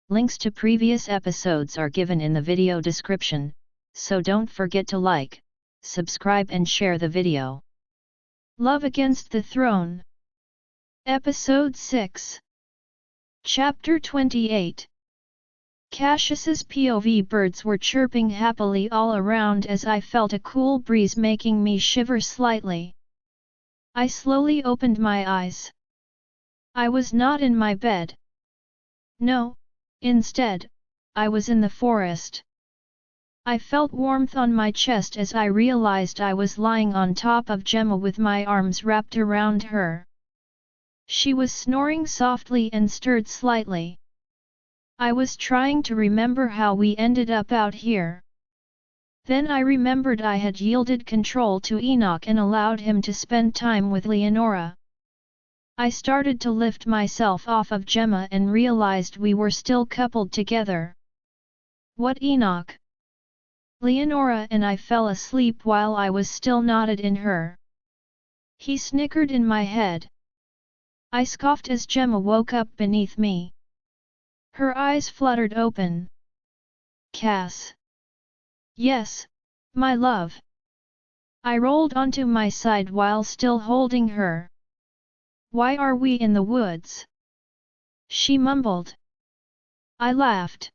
Links to previous episodes are given in the video description, so don't forget to like, subscribe and share the video. Love Against the Throne. Episode 6. Chapter 28. Cassius's POV birds were chirping happily all around as I felt a cool breeze making me shiver slightly. I slowly opened my eyes. I was not in my bed. No, instead, I was in the forest. I felt warmth on my chest as I realized I was lying on top of Gemma with my arms wrapped around her. She was snoring softly and stirred slightly. I was trying to remember how we ended up out here. Then I remembered I had yielded control to Enoch and allowed him to spend time with Leonora. I started to lift myself off of Gemma and realized we were still coupled together. What Enoch? Leonora and I fell asleep while I was still knotted in her. He snickered in my head. I scoffed as Gemma woke up beneath me. Her eyes fluttered open. Cass. Yes, my love. I rolled onto my side while still holding her. Why are we in the woods? She mumbled. I laughed.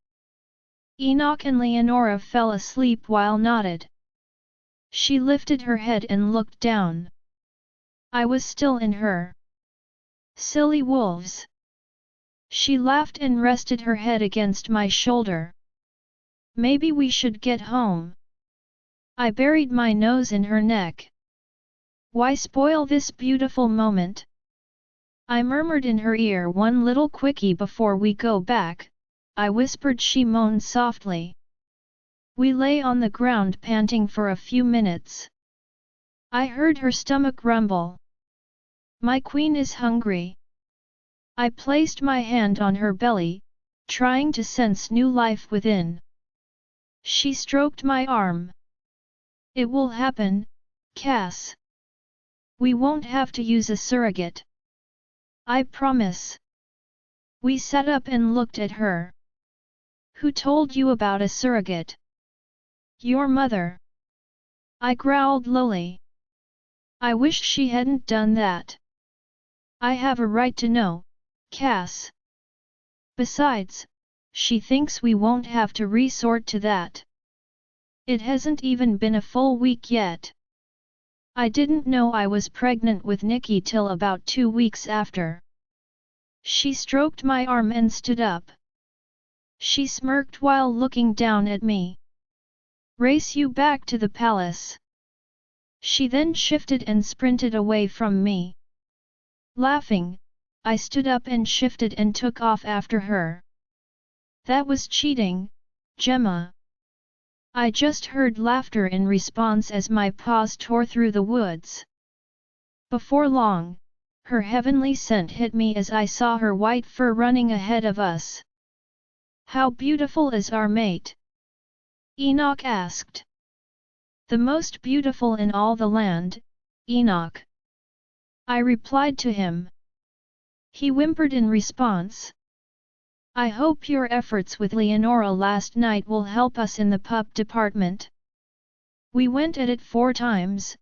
Enoch and Leonora fell asleep while knotted. She lifted her head and looked down. I was still in her. Silly wolves. She laughed and rested her head against my shoulder. Maybe we should get home. I buried my nose in her neck. Why spoil this beautiful moment? I murmured in her ear, one little quickie before we go back, I whispered. She moaned softly. We lay on the ground panting for a few minutes. I heard her stomach rumble. My queen is hungry. I placed my hand on her belly, trying to sense new life within. She stroked my arm. It will happen, Cass. We won't have to use a surrogate. I promise. We sat up and looked at her. Who told you about a surrogate? Your mother. I growled lowly. I wish she hadn't done that. I have a right to know, Cass. Besides, she thinks we won't have to resort to that. It hasn't even been a full week yet. I didn't know I was pregnant with Nikki till about 2 weeks after. She stroked my arm and stood up. She smirked while looking down at me. Race you back to the palace. She then shifted and sprinted away from me. Laughing, I stood up and shifted and took off after her. That was cheating, Gemma. I just heard laughter in response as my paws tore through the woods. Before long, her heavenly scent hit me as I saw her white fur running ahead of us. How beautiful is our mate? Enoch asked. The most beautiful in all the land, Enoch. I replied to him. He whimpered in response. I hope your efforts with Leonora last night will help us in the pup department. We went at it 4 times,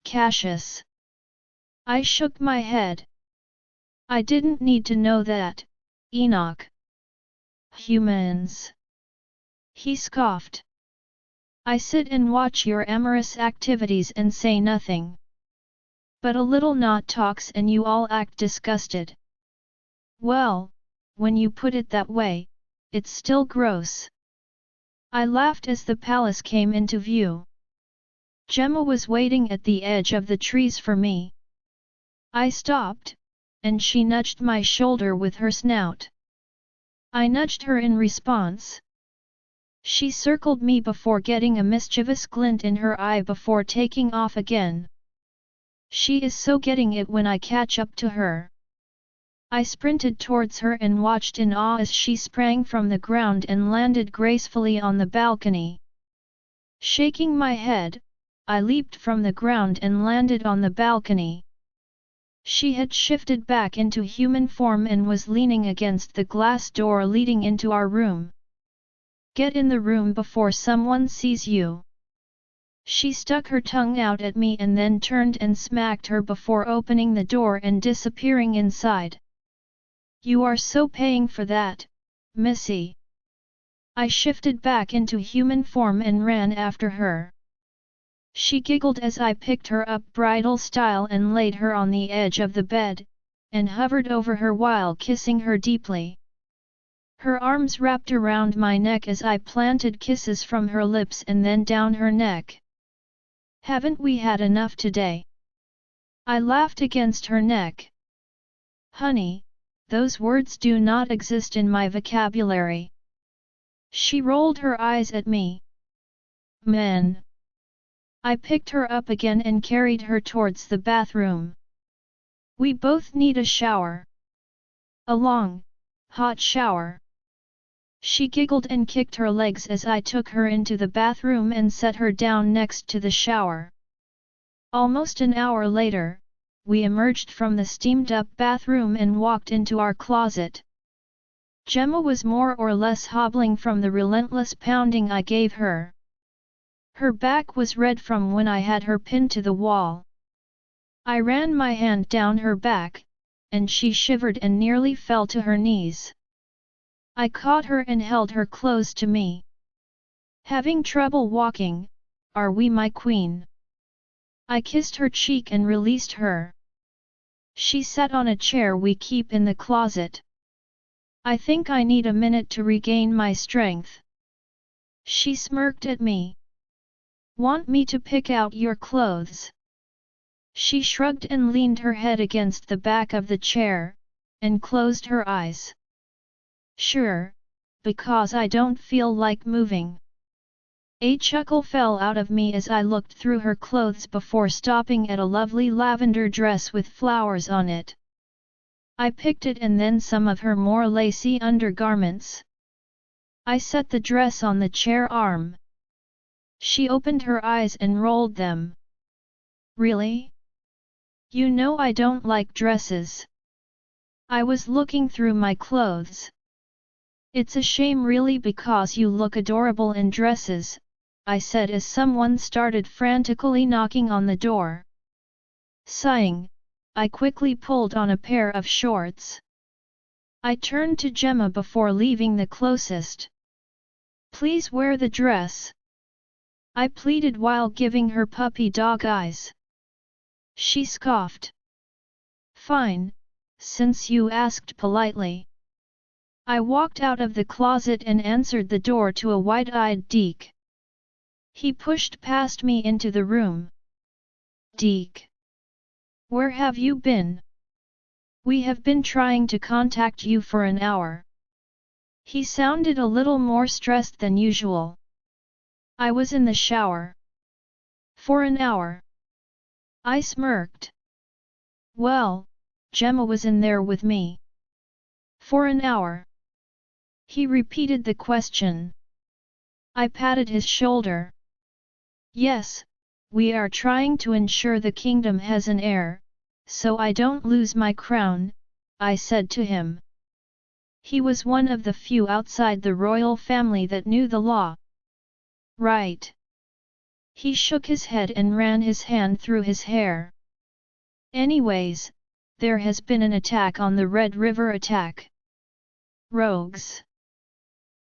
Cassius. I shook my head. I didn't need to know that, Enoch. Humans. He scoffed. I sit and watch your amorous activities and say nothing. But a little knot talks and you all act disgusted. Well, when you put it that way, it's still gross. I laughed as the palace came into view. Gemma was waiting at the edge of the trees for me. I stopped, and she nudged my shoulder with her snout. I nudged her in response. She circled me before getting a mischievous glint in her eye before taking off again. She is so getting it when I catch up to her. I sprinted towards her and watched in awe as she sprang from the ground and landed gracefully on the balcony. Shaking my head, I leaped from the ground and landed on the balcony. She had shifted back into human form and was leaning against the glass door leading into our room. Get in the room before someone sees you. She stuck her tongue out at me and then turned and smacked her before opening the door and disappearing inside. You are so paying for that, Missy. I shifted back into human form and ran after her. She giggled as I picked her up bridal style and laid her on the edge of the bed, and hovered over her while kissing her deeply. Her arms wrapped around my neck as I planted kisses from her lips and then down her neck. Haven't we had enough today? I laughed against her neck. Honey, those words do not exist in my vocabulary. She rolled her eyes at me. Men. I picked her up again and carried her towards the bathroom. We both need a shower. A long, hot shower. She giggled and kicked her legs as I took her into the bathroom and set her down next to the shower. Almost an hour later, we emerged from the steamed-up bathroom and walked into our closet. Gemma was more or less hobbling from the relentless pounding I gave her. Her back was red from when I had her pinned to the wall. I ran my hand down her back, and she shivered and nearly fell to her knees. I caught her and held her close to me. Having trouble walking, are we, my queen? I kissed her cheek and released her. She sat on a chair we keep in the closet. I think I need a minute to regain my strength. She smirked at me. Want me to pick out your clothes? She shrugged and leaned her head against the back of the chair, and closed her eyes. Sure, because I don't feel like moving. A chuckle fell out of me as I looked through her clothes before stopping at a lovely lavender dress with flowers on it. I picked it and then some of her more lacy undergarments. I set the dress on the chair arm. She opened her eyes and rolled them. Really? You know I don't like dresses. I was looking through my clothes. It's a shame really because you look adorable in dresses, I said as someone started frantically knocking on the door. Sighing, I quickly pulled on a pair of shorts. I turned to Gemma before leaving the closest. Please wear the dress. I pleaded while giving her puppy dog eyes. She scoffed. Fine, since you asked politely. I walked out of the closet and answered the door to a wide-eyed Deke. He pushed past me into the room. Deke. Where have you been? We have been trying to contact you for an hour. He sounded a little more stressed than usual. I was in the shower. For an hour. I smirked. Well, Gemma was in there with me. For an hour. He repeated the question. I patted his shoulder. Yes, we are trying to ensure the kingdom has an heir, so I don't lose my crown, I said to him. He was one of the few outside the royal family that knew the law. Right. He shook his head and ran his hand through his hair. Anyways, there has been an attack on the Red River attack. Rogues.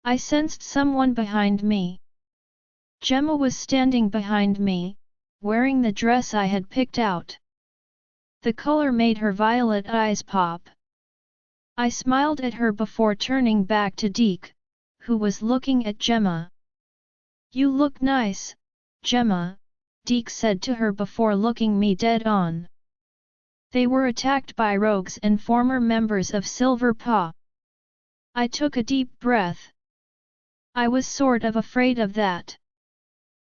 I sensed someone behind me. Gemma was standing behind me, wearing the dress I had picked out. The color made her violet eyes pop. I smiled at her before turning back to Deke, who was looking at Gemma. You look nice, Gemma, Deke said to her before looking me dead on. They were attacked by rogues and former members of Silver Paw. I took a deep breath. I was sort of afraid of that.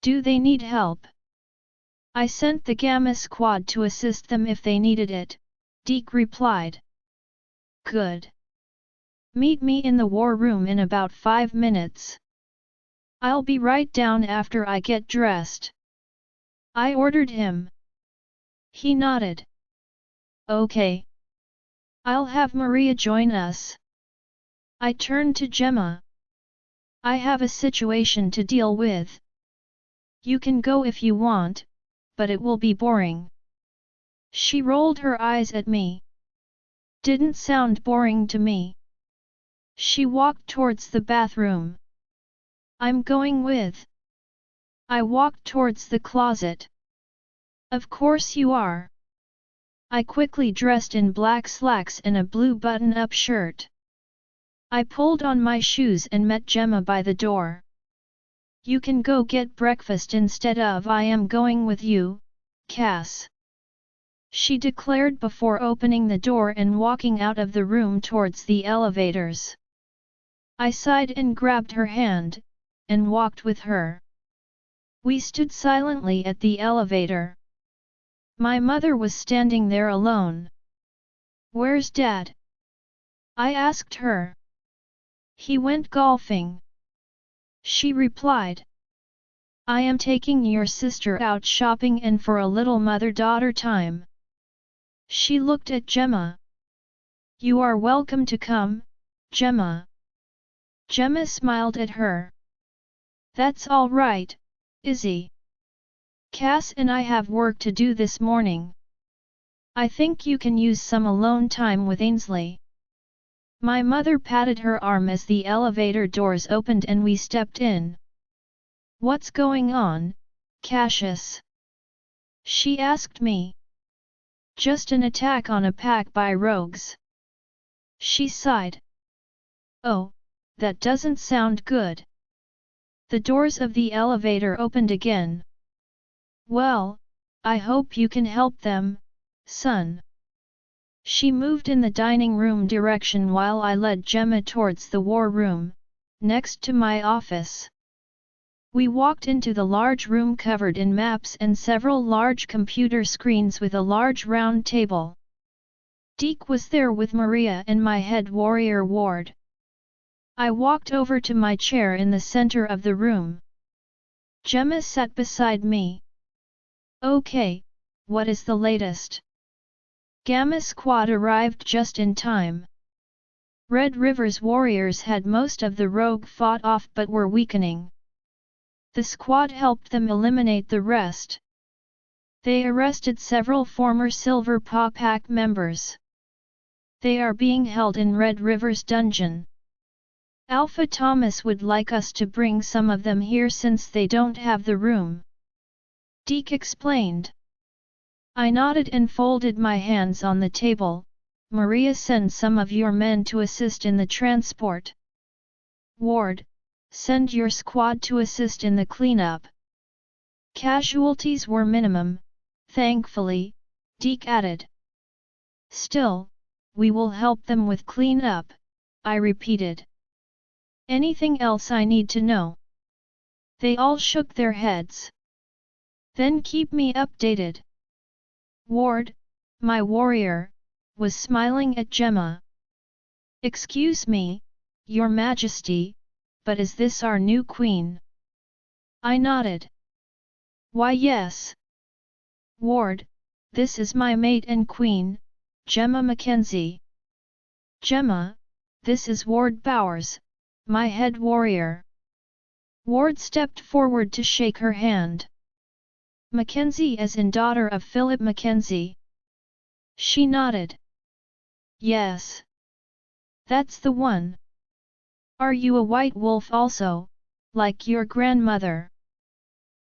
Do they need help? I sent the Gamma Squad to assist them if they needed it, Deke replied. Good. Meet me in the war room in about 5 minutes. I'll be right down after I get dressed. I ordered him. He nodded. Okay. I'll have Maria join us. I turned to Gemma. I have a situation to deal with. You can go if you want, but it will be boring. She rolled her eyes at me. Didn't sound boring to me. She walked towards the bathroom. I'm going with. I walked towards the closet. Of course you are. I quickly dressed in black slacks and a blue button-up shirt. I pulled on my shoes and met Gemma by the door. You can go get breakfast instead of I am going with you, Cass. She declared before opening the door and walking out of the room towards the elevators. I sighed and grabbed her hand, and walked with her. We stood silently at the elevator. My mother was standing there alone. Where's Dad? I asked her. He went golfing. She replied. I am taking your sister out shopping and for a little mother-daughter time. She looked at Gemma. You are welcome to come, Gemma. Gemma smiled at her. That's all right, Izzy. Cass and I have work to do this morning. I think you can use some alone time with Ainsley. My mother patted her arm as the elevator doors opened and we stepped in. What's going on, Cassius? She asked me. Just an attack on a pack by rogues. She sighed. Oh, that doesn't sound good. The doors of the elevator opened again. Well, I hope you can help them, son. She moved in the dining room direction while I led Gemma towards the war room, next to my office. We walked into the large room covered in maps and several large computer screens with a large round table. Deke was there with Maria and my head warrior Ward. I walked over to my chair in the center of the room. Gemma sat beside me. Okay, what is the latest? Gamma Squad arrived just in time. Red River's warriors had most of the rogue fought off but were weakening. The squad helped them eliminate the rest. They arrested several former Silver Paw Pack members. They are being held in Red River's dungeon. Alpha Thomas would like us to bring some of them here since they don't have the room. Deke explained. I nodded and folded my hands on the table. Maria, send some of your men to assist in the transport. Ward, send your squad to assist in the cleanup. Casualties were minimum, thankfully, Deke added. Still, we will help them with cleanup, I repeated. Anything else I need to know? They all shook their heads. Then keep me updated. Ward, my warrior, was smiling at Gemma. Excuse me, Your Majesty, but is this our new queen? I nodded. Why yes. Ward, this is my mate and queen, Gemma Mackenzie. Gemma, this is Ward Bowers, my head warrior. Ward stepped forward to shake her hand. Mackenzie as in daughter of Philip Mackenzie. She nodded. Yes. That's the one. Are you a white wolf also, like your grandmother?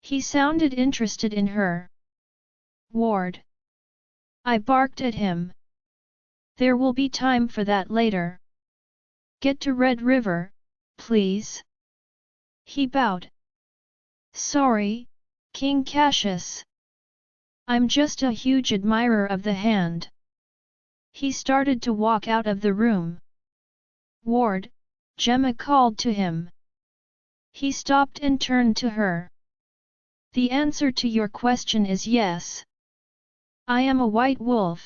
He sounded interested in her. Ward. I barked at him. There will be time for that later. Get to Red River, please. He bowed. Sorry, King Cassius. I'm just a huge admirer of the hand. He started to walk out of the room. Ward, Gemma called to him. He stopped and turned to her. The answer to your question is yes. I am a white wolf.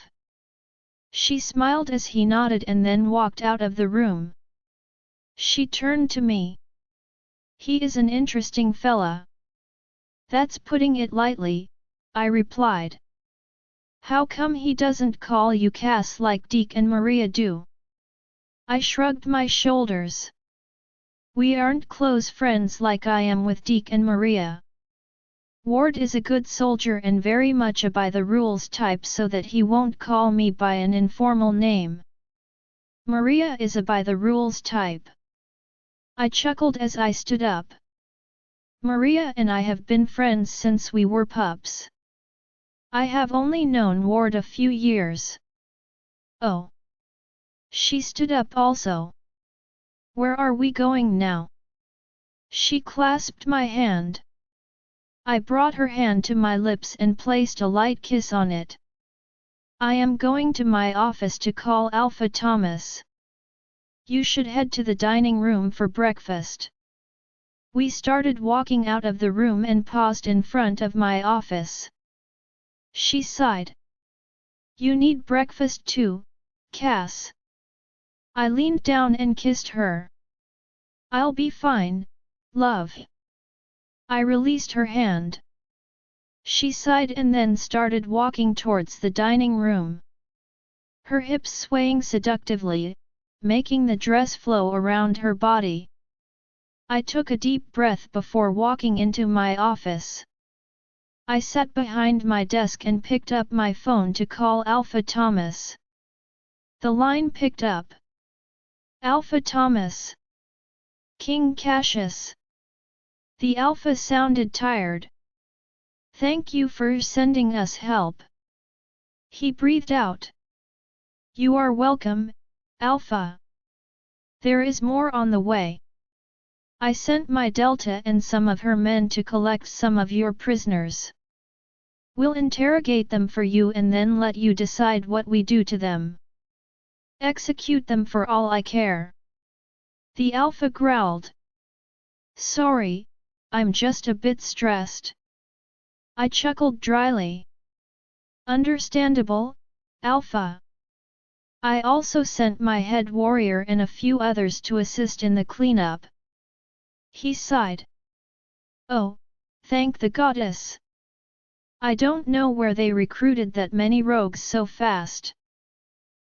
She smiled as he nodded and then walked out of the room. She turned to me. He is an interesting fella. That's putting it lightly, I replied. How come he doesn't call you Cass like Deke and Maria do? I shrugged my shoulders. We aren't close friends like I am with Deke and Maria. Ward is a good soldier and very much a by-the-rules type, so that he won't call me by an informal name. Maria is a by-the-rules type. I chuckled as I stood up. Maria and I have been friends since we were pups. I have only known Ward a few years. Oh. She stood up also. Where are we going now? She clasped my hand. I brought her hand to my lips and placed a light kiss on it. I am going to my office to call Alpha Thomas. You should head to the dining room for breakfast. We started walking out of the room and paused in front of my office. She sighed. You need breakfast too, Cass. I leaned down and kissed her. I'll be fine, love. I released her hand. She sighed and then started walking towards the dining room. Her hips swaying seductively, making the dress flow around her body. I took a deep breath before walking into my office. I sat behind my desk and picked up my phone to call Alpha Thomas. The line picked up. Alpha Thomas. King Cassius. The Alpha sounded tired. Thank you for sending us help. He breathed out. You are welcome, Alpha. There is more on the way. I sent my Delta and some of her men to collect some of your prisoners. We'll interrogate them for you and then let you decide what we do to them. Execute them for all I care. The Alpha growled. Sorry, I'm just a bit stressed. I chuckled dryly. Understandable, Alpha. I also sent my head warrior and a few others to assist in the cleanup. He sighed. Oh, thank the goddess. I don't know where they recruited that many rogues so fast.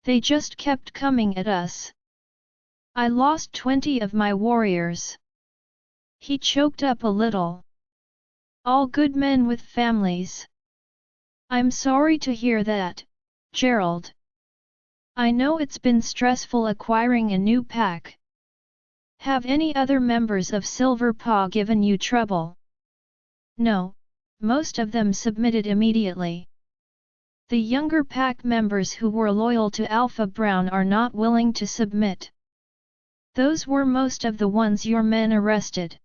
They just kept coming at us. I lost 20 of my warriors. He choked up a little. All good men with families. I'm sorry to hear that, Gerald. I know it's been stressful acquiring a new pack. Have any other members of Silver Paw given you trouble? No, most of them submitted immediately. The younger pack members who were loyal to Alpha Brown are not willing to submit. Those were most of the ones your men arrested.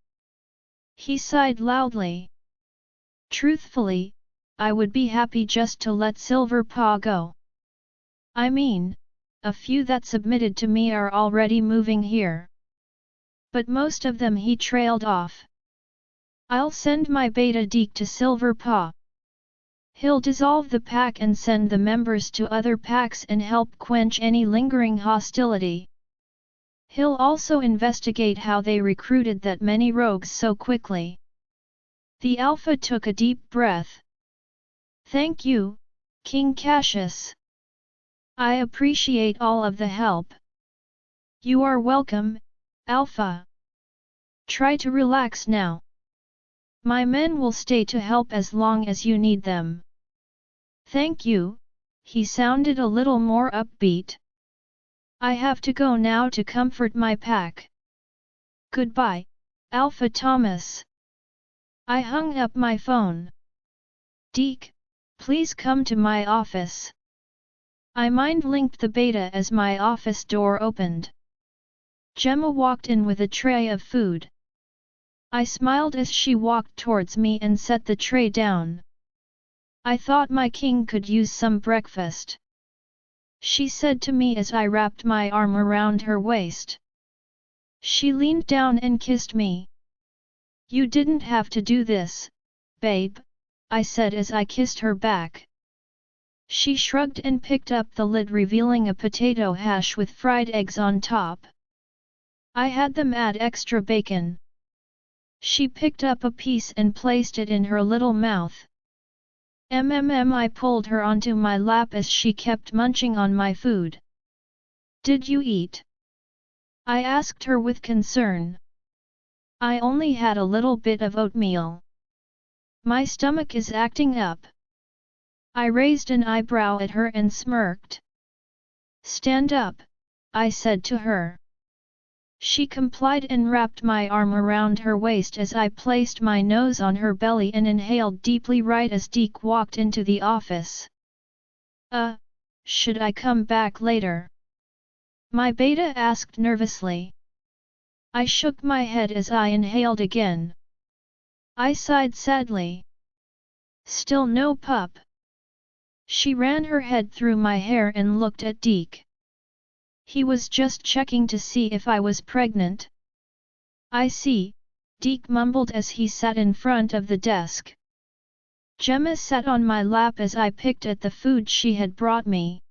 He sighed loudly. Truthfully, I would be happy just to let Silver Paw go. I mean, a few that submitted to me are already moving here. But most of them he trailed off. I'll send my Beta Deke to Silver Paw. He'll dissolve the pack and send the members to other packs and help quench any lingering hostility. He'll also investigate how they recruited that many rogues so quickly. The Alpha took a deep breath. Thank you, King Cassius. I appreciate all of the help. You are welcome, Alpha. Try to relax now. My men will stay to help as long as you need them. Thank you, he sounded a little more upbeat. I have to go now to comfort my pack. Goodbye, Alpha Thomas. I hung up my phone. Deke, please come to my office. I mind-linked the beta as my office door opened. Gemma walked in with a tray of food. I smiled as she walked towards me and set the tray down. I thought my king could use some breakfast. She said to me as I wrapped my arm around her waist. She leaned down and kissed me. You didn't have to do this, babe, I said as I kissed her back. She shrugged and picked up the lid, revealing a potato hash with fried eggs on top. I had them add extra bacon. She picked up a piece and placed it in her little mouth. I pulled her onto my lap as she kept munching on my food. Did you eat? I asked her with concern. I only had a little bit of oatmeal. My stomach is acting up. I raised an eyebrow at her and smirked. Stand up, I said to her. She complied and wrapped my arm around her waist as I placed my nose on her belly and inhaled deeply right as Deke walked into the office. Should I come back later? My beta asked nervously. I shook my head as I inhaled again. I sighed sadly. Still no pup. She ran her head through my hair and looked at Deke. He was just checking to see if I was pregnant. I see, Deke mumbled as he sat in front of the desk. Gemma sat on my lap as I picked at the food she had brought me.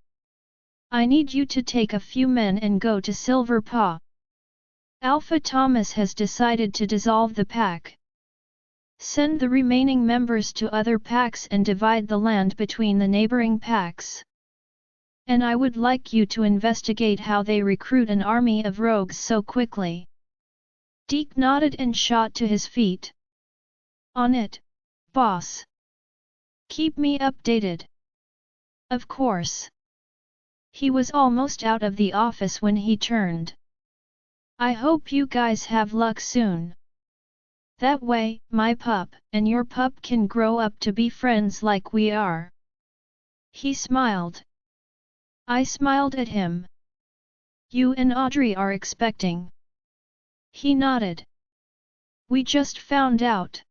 I need you to take a few men and go to Silver Paw. Alpha Thomas has decided to dissolve the pack. Send the remaining members to other packs and divide the land between the neighboring packs. And I would like you to investigate how they recruit an army of rogues so quickly. Deke nodded and shot to his feet. On it, boss. Keep me updated. Of course. He was almost out of the office when he turned. I hope you guys have luck soon. That way, my pup and your pup can grow up to be friends like we are. He smiled. I smiled at him. You and Audrey are expecting. He nodded. We just found out.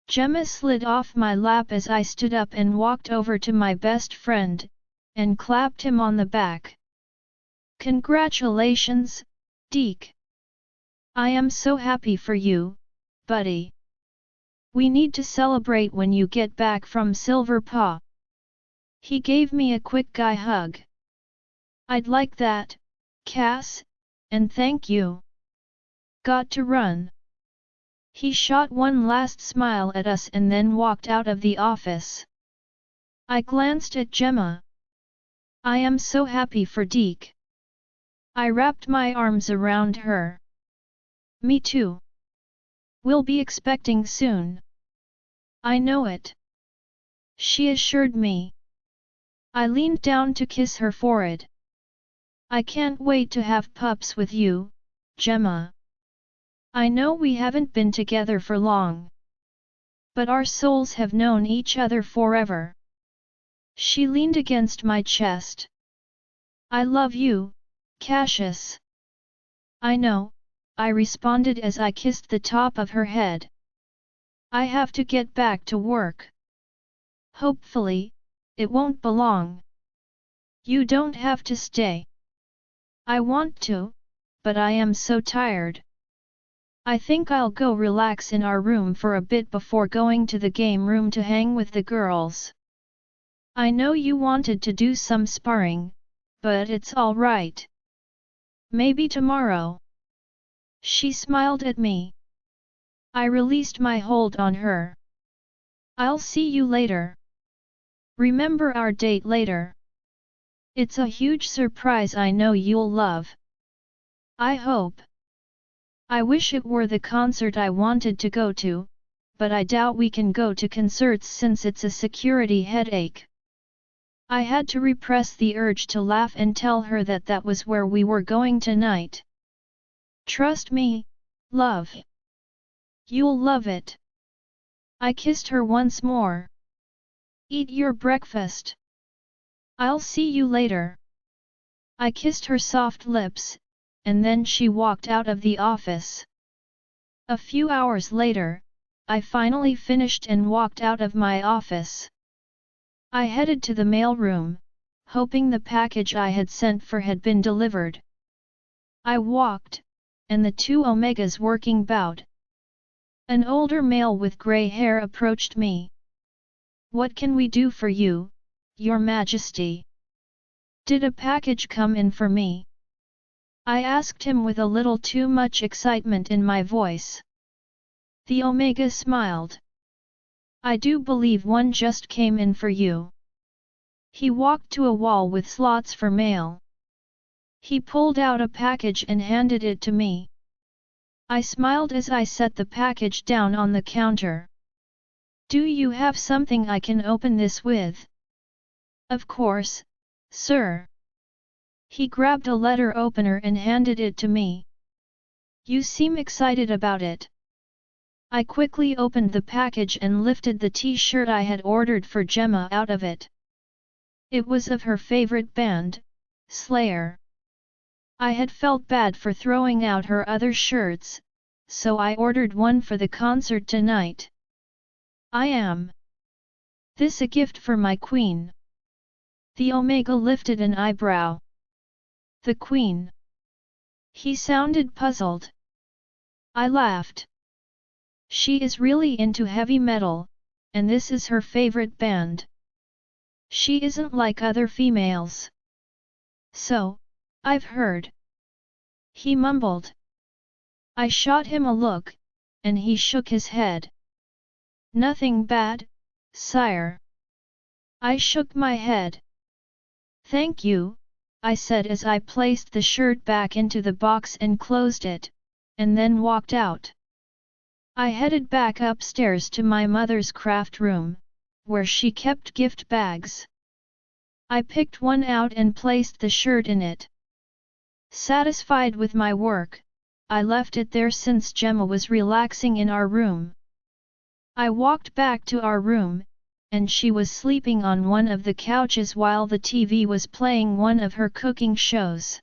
Gemma slid off my lap as I stood up and walked over to my best friend, and clapped him on the back. Congratulations, Deke. I am so happy for you, buddy. We need to celebrate when you get back from Silver Paw. He gave me a quick guy hug. I'd like that, Cass, and thank you. Got to run. He shot one last smile at us and then walked out of the office. I glanced at Gemma. I am so happy for Deke. I wrapped my arms around her. Me too. We'll be expecting soon. I know it. She assured me. I leaned down to kiss her forehead. I can't wait to have pups with you, Gemma. I know we haven't been together for long. But our souls have known each other forever. She leaned against my chest. I love you, Cassius. I know, I responded as I kissed the top of her head. I have to get back to work. Hopefully, it won't be long. You don't have to stay. I want to, but I am so tired. I think I'll go relax in our room for a bit before going to the game room to hang with the girls. I know you wanted to do some sparring, but it's all right. Maybe tomorrow. She smiled at me. I released my hold on her. I'll see you later. Remember our date later. It's a huge surprise I know you'll love. I hope. I wish it were the concert I wanted to go to, but I doubt we can go to concerts since it's a security headache. I had to repress the urge to laugh and tell her that that was where we were going tonight. Trust me, love. You'll love it. I kissed her once more. Eat your breakfast. I'll see you later. I kissed her soft lips, and then she walked out of the office. A few hours later, I finally finished and walked out of my office. I headed to the mailroom, hoping the package I had sent for had been delivered. I walked, and the two Omegas working bowed. An older male with grey hair approached me. What can we do for you, Your Majesty? Did a package come in for me? I asked him with a little too much excitement in my voice. The Omega smiled. I do believe one just came in for you. He walked to a wall with slots for mail. He pulled out a package and handed it to me. I smiled as I set the package down on the counter. Do you have something I can open this with? Of course, sir. He grabbed a letter opener and handed it to me. You seem excited about it. I quickly opened the package and lifted the t-shirt I had ordered for Gemma out of it. It was of her favorite band, Slayer. I had felt bad for throwing out her other shirts, so I ordered one for the concert tonight. I am this a gift for my queen? The Omega lifted an eyebrow. The queen? He sounded puzzled. I laughed. She is really into heavy metal, and this is her favorite band. She isn't like other females. So, I've heard. He mumbled. I shot him a look, and he shook his head. Nothing bad, sire. I shook my head. Thank you, I said as I placed the shirt back into the box and closed it, and then walked out. I headed back upstairs to my mother's craft room, where she kept gift bags. I picked one out and placed the shirt in it. Satisfied with my work, I left it there since Gemma was relaxing in our room. I walked back to our room, and she was sleeping on one of the couches while the TV was playing one of her cooking shows.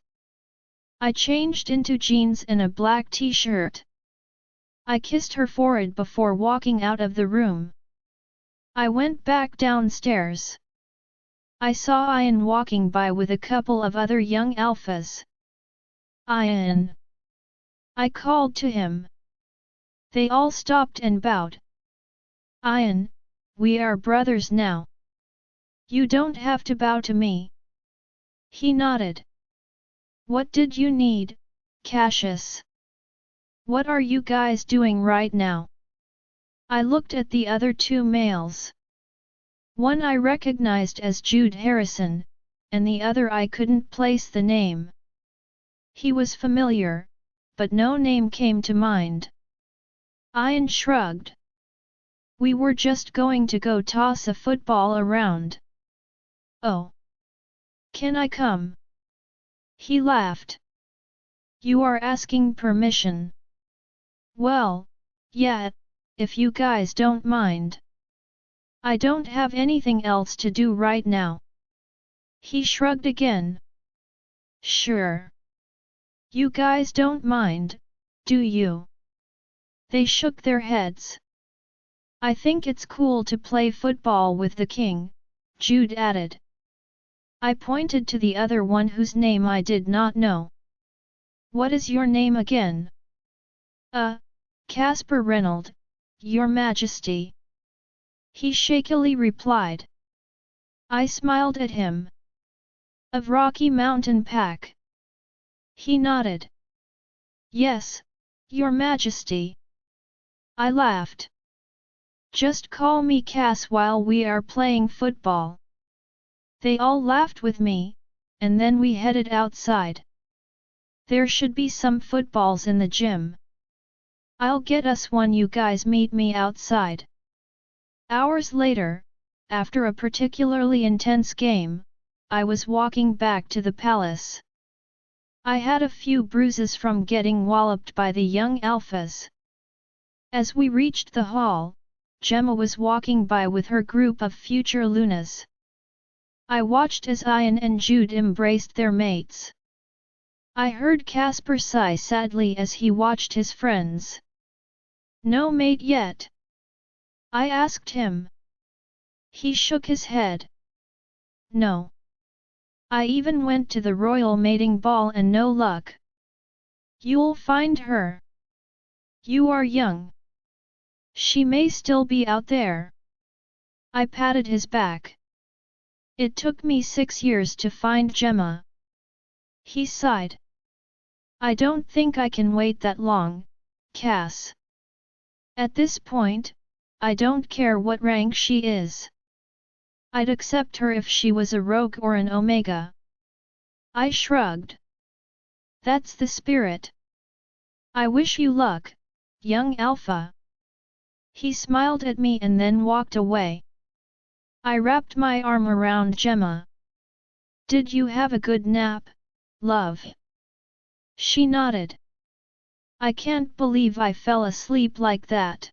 I changed into jeans and a black t-shirt. I kissed her forehead before walking out of the room. I went back downstairs. I saw Ian walking by with a couple of other young alphas. Ian! I called to him. They all stopped and bowed. Ian, we are brothers now. You don't have to bow to me. He nodded. What did you need, Cassius? What are you guys doing right now? I looked at the other two males. One I recognized as Jude Harrison, and the other I couldn't place the name. He was familiar, but no name came to mind. Ian shrugged. We were just going to go toss a football around. Oh. Can I come? He laughed. You are asking permission. Well, yeah, if you guys don't mind. I don't have anything else to do right now. He shrugged again. Sure. You guys don't mind, do you? They shook their heads. I think it's cool to play football with the king, Jude added. I pointed to the other one whose name I did not know. What is your name again? Caspar Reynold, Your Majesty. He shakily replied. I smiled at him. Of Rocky Mountain Pack. He nodded. Yes, Your Majesty. I laughed. Just call me Cass while we are playing football. They all laughed with me, and then we headed outside. There should be some footballs in the gym. I'll get us one. You guys meet me outside. Hours later, after a particularly intense game, I was walking back to the palace. I had a few bruises from getting walloped by the young alphas. As we reached the hall, Gemma was walking by with her group of future Lunas. I watched as Ian and Jude embraced their mates. I heard Caspar sigh sadly as he watched his friends. No mate yet? I asked him. He shook his head. No. I even went to the royal mating ball and no luck. You'll find her. You are young. She may still be out there. I patted his back. It took me 6 years to find Gemma. He sighed. I don't think I can wait that long, Cass. At this point, I don't care what rank she is. I'd accept her if she was a rogue or an omega. I shrugged. That's the spirit. I wish you luck, young alpha. He smiled at me and then walked away. I wrapped my arm around Gemma. Did you have a good nap, love? She nodded. I can't believe I fell asleep like that.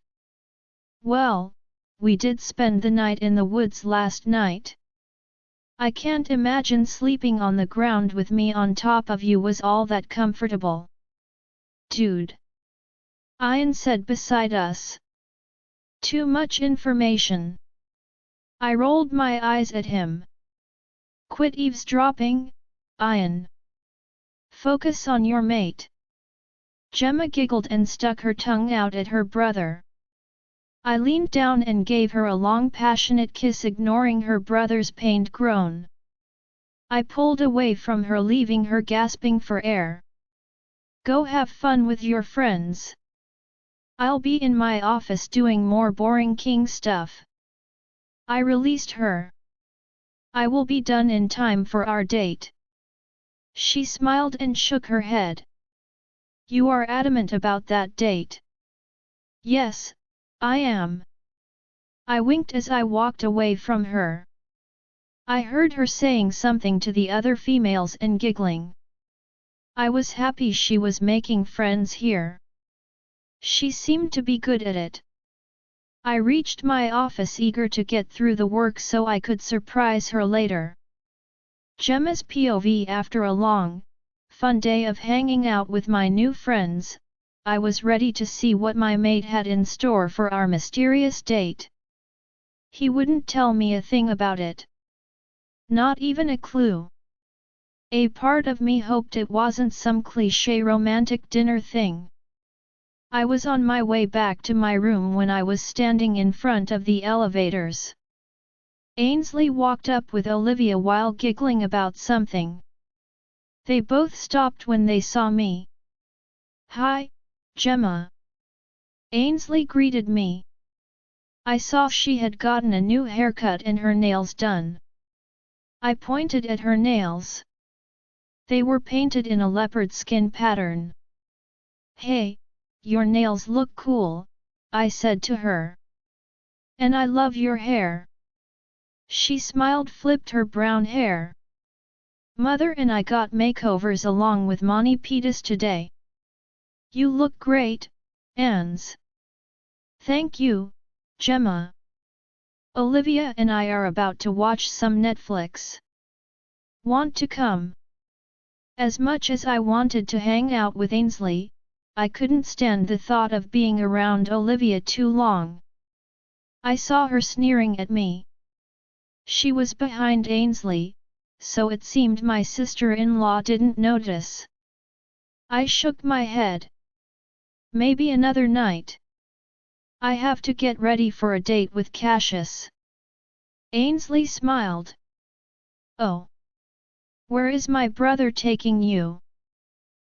Well, we did spend the night in the woods last night. I can't imagine sleeping on the ground with me on top of you was all that comfortable. Dude. Ian said beside us. Too much information. I rolled my eyes at him. Quit eavesdropping, Ian. Focus on your mate. Gemma giggled and stuck her tongue out at her brother. I leaned down and gave her a long passionate kiss, ignoring her brother's pained groan. I pulled away from her, leaving her gasping for air. Go have fun with your friends. I'll be in my office doing more boring king stuff. I released her. I will be done in time for our date. She smiled and shook her head. You are adamant about that date? Yes, I am. I winked as I walked away from her. I heard her saying something to the other females and giggling. I was happy she was making friends here. She seemed to be good at it. I reached my office eager to get through the work so I could surprise her later. Gemma's POV. After a long, fun day of hanging out with my new friends, I was ready to see what my mate had in store for our mysterious date. He wouldn't tell me a thing about it. Not even a clue. A part of me hoped it wasn't some cliché romantic dinner thing. I was on my way back to my room when I was standing in front of the elevators. Ainsley walked up with Olivia while giggling about something. They both stopped when they saw me. Hi, Gemma. Ainsley greeted me. I saw she had gotten a new haircut and her nails done. I pointed at her nails. They were painted in a leopard skin pattern. Hey, your nails look cool, I said to her. And I love your hair. She smiled, flipped her brown hair. Mother and I got makeovers along with Mani Petis today. You look great, Ans. Thank you, Gemma. Olivia and I are about to watch some Netflix. Want to come? As much as I wanted to hang out with Ainsley, I couldn't stand the thought of being around Olivia too long. I saw her sneering at me. She was behind Ainsley, so it seemed my sister-in-law didn't notice. I shook my head. Maybe another night. I have to get ready for a date with Cassius. Ainsley smiled. Oh. Where is my brother taking you?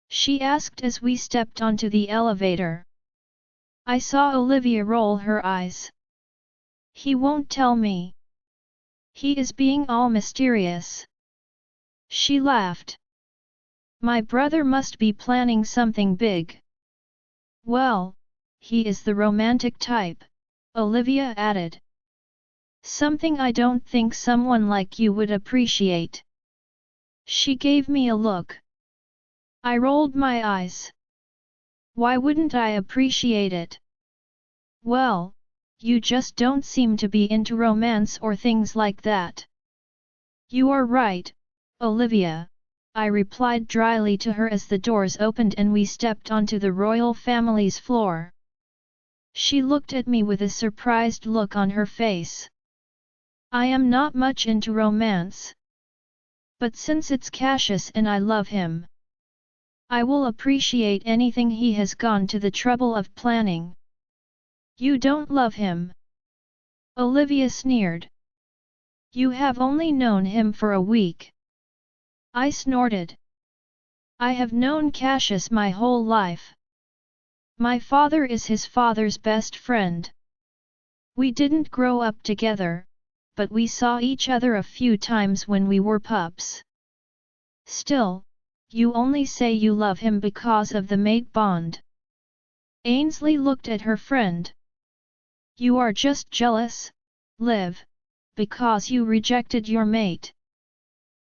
She asked as we stepped onto the elevator. I saw Olivia roll her eyes. He won't tell me. He is being all mysterious. She laughed. My brother must be planning something big. Well, he is the romantic type, Olivia added. Something I don't think someone like you would appreciate. She gave me a look. I rolled my eyes. Why wouldn't I appreciate it? Well, you just don't seem to be into romance or things like that. You are right, Olivia, I replied dryly to her as the doors opened and we stepped onto the royal family's floor. She looked at me with a surprised look on her face. I am not much into romance. But since it's Cassius and I love him, I will appreciate anything he has gone to the trouble of planning. You don't love him? Olivia sneered. You have only known him for a week. I snorted. I have known Cassius my whole life. My father is his father's best friend. We didn't grow up together, but we saw each other a few times when we were pups. Still, you only say you love him because of the mate bond. Ainsley looked at her friend. You are just jealous, Liv, because you rejected your mate.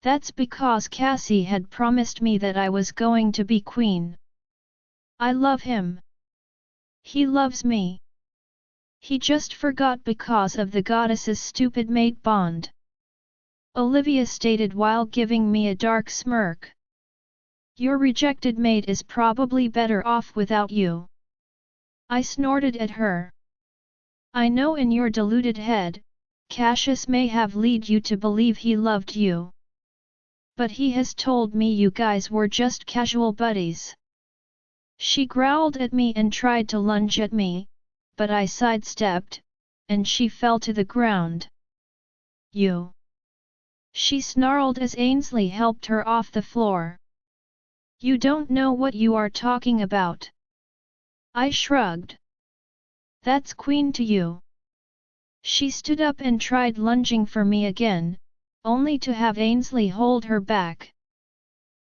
That's because Cassie had promised me that I was going to be queen. I love him. He loves me. He just forgot because of the goddess's stupid mate bond. Olivia stated while giving me a dark smirk. Your rejected mate is probably better off without you. I snorted at her. I know in your deluded head, Cassius may have led you to believe he loved you. But he has told me you guys were just casual buddies. She growled at me and tried to lunge at me, but I sidestepped, and she fell to the ground. You! She snarled as Ainsley helped her off the floor. You don't know what you are talking about. I shrugged. That's queen to you. She stood up and tried lunging for me again, only to have Ainsley hold her back.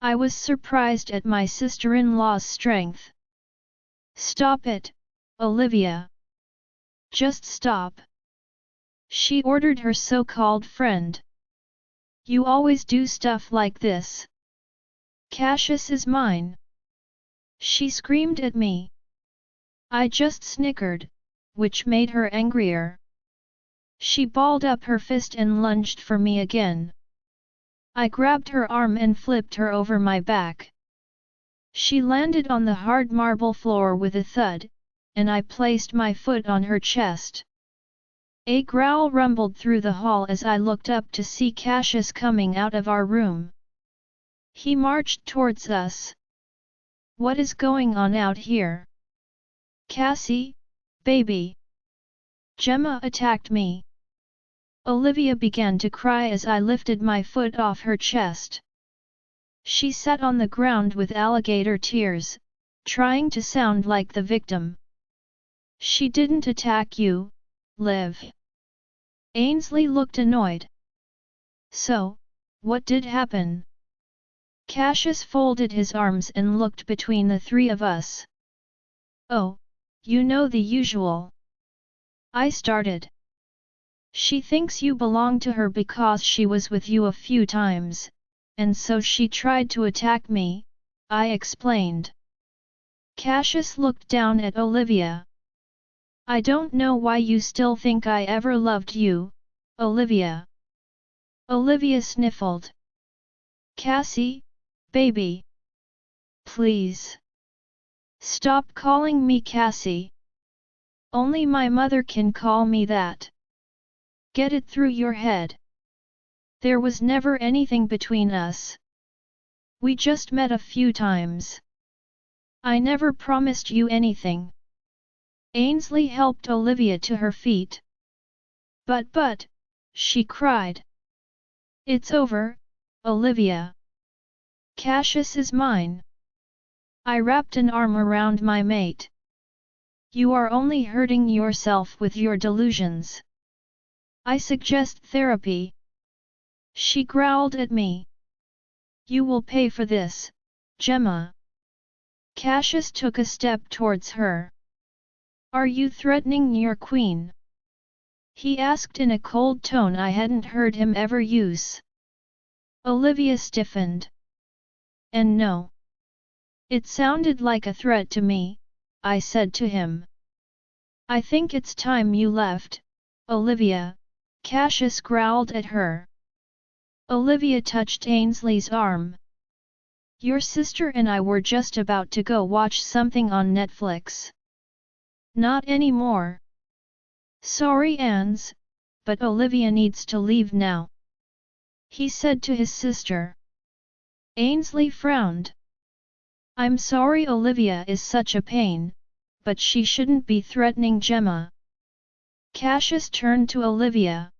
I was surprised at my sister-in-law's strength. Stop it, Olivia. Just stop. She ordered her so-called friend. You always do stuff like this. Cassius is mine. She screamed at me. I just snickered, which made her angrier. She balled up her fist and lunged for me again. I grabbed her arm and flipped her over my back. She landed on the hard marble floor with a thud, and I placed my foot on her chest. A growl rumbled through the hall as I looked up to see Cassius coming out of our room. He marched towards us. What is going on out here? Cassie, baby. Gemma attacked me. Olivia began to cry as I lifted my foot off her chest. She sat on the ground with alligator tears, trying to sound like the victim. She didn't attack you, Liv. Ainsley looked annoyed. So, what did happen? Cassius folded his arms and looked between the three of us. Oh, you know the usual. I started. She thinks you belong to her because she was with you a few times, and so she tried to attack me, I explained. Cassius looked down at Olivia. I don't know why you still think I ever loved you, Olivia. Olivia sniffled. Cassie, baby. Please. Stop calling me Cassie. Only my mother can call me that. Get it through your head. There was never anything between us. We just met a few times. I never promised you anything. Ainsley helped Olivia to her feet. But, she cried. It's over, Olivia. Cassius is mine. I wrapped an arm around my mate. You are only hurting yourself with your delusions. I suggest therapy. She growled at me. You will pay for this, Gemma. Cassius took a step towards her. Are you threatening your queen? He asked in a cold tone I hadn't heard him ever use. Olivia stiffened. And no. It sounded like a threat to me, I said to him. I think it's time you left, Olivia, Cassius growled at her. Olivia touched Ainsley's arm. Your sister and I were just about to go watch something on Netflix. Not anymore. Sorry, Ans, but Olivia needs to leave now. He said to his sister. Ainsley frowned. I'm sorry Olivia is such a pain, but she shouldn't be threatening Gemma. Cassius turned to Olivia.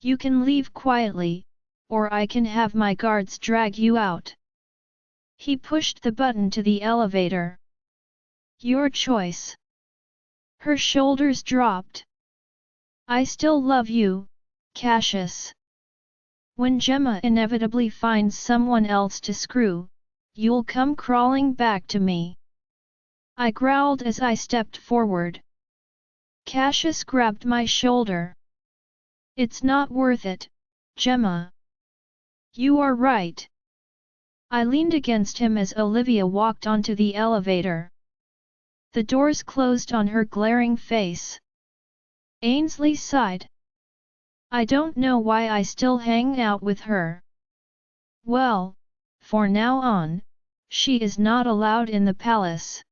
You can leave quietly, or I can have my guards drag you out. He pushed the button to the elevator. Your choice. Her shoulders dropped. I still love you, Cassius. When Gemma inevitably finds someone else to screw, you'll come crawling back to me. I growled as I stepped forward. Cassius grabbed my shoulder. It's not worth it, Gemma. You are right. I leaned against him as Olivia walked onto the elevator. The doors closed on her glaring face. Ainsley sighed. I don't know why I still hang out with her. Well, for now on, she is not allowed in the palace.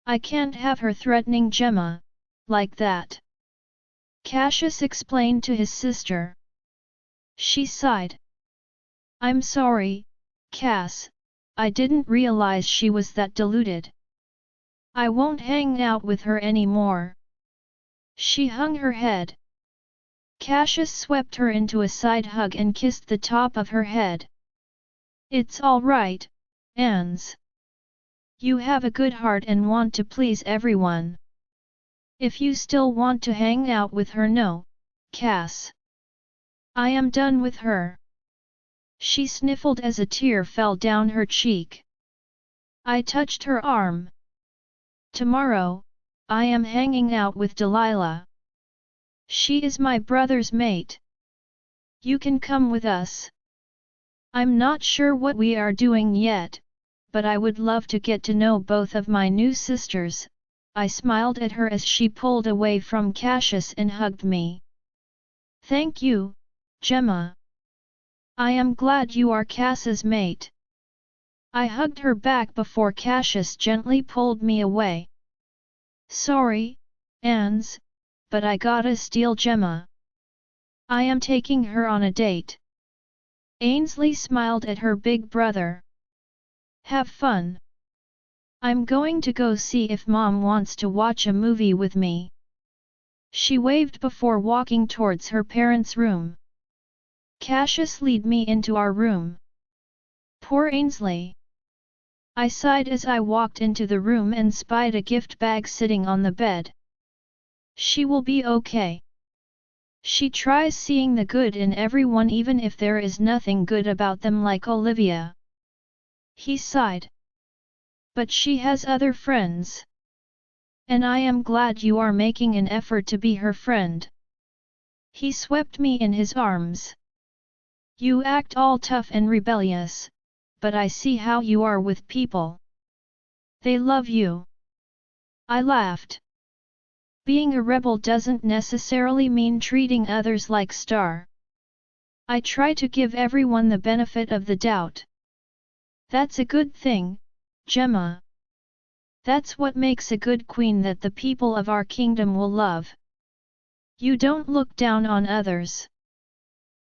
I can't have her threatening Gemma, like that. Cassius explained to his sister. She sighed. I'm sorry, Cass, I didn't realize she was that deluded. I won't hang out with her anymore. She hung her head. Cassius swept her into a side hug and kissed the top of her head. It's all right, Ans. You have a good heart and want to please everyone. If you still want to hang out with her, no, Cass. I am done with her. She sniffled as a tear fell down her cheek. I touched her arm. Tomorrow, I am hanging out with Delilah. She is my brother's mate. You can come with us. I'm not sure what we are doing yet, but I would love to get to know both of my new sisters. I smiled at her as she pulled away from Cassius and hugged me. Thank you, Gemma. I am glad you are Cass's mate. I hugged her back before Cassius gently pulled me away. Sorry, Ans, but I gotta steal Gemma. I am taking her on a date. Ainsley smiled at her big brother. Have fun. I'm going to go see if Mom wants to watch a movie with me. She waved before walking towards her parents' room. Cassius led me into our room. Poor Ainsley. I sighed as I walked into the room and spied a gift bag sitting on the bed. She will be okay. She tries seeing the good in everyone even if there is nothing good about them, like Olivia. He sighed. But she has other friends. And I am glad you are making an effort to be her friend. He swept me in his arms. You act all tough and rebellious, but I see how you are with people. They love you. I laughed. Being a rebel doesn't necessarily mean treating others like Star. I try to give everyone the benefit of the doubt. That's a good thing, Gemma. That's what makes a good queen that the people of our kingdom will love. You don't look down on others.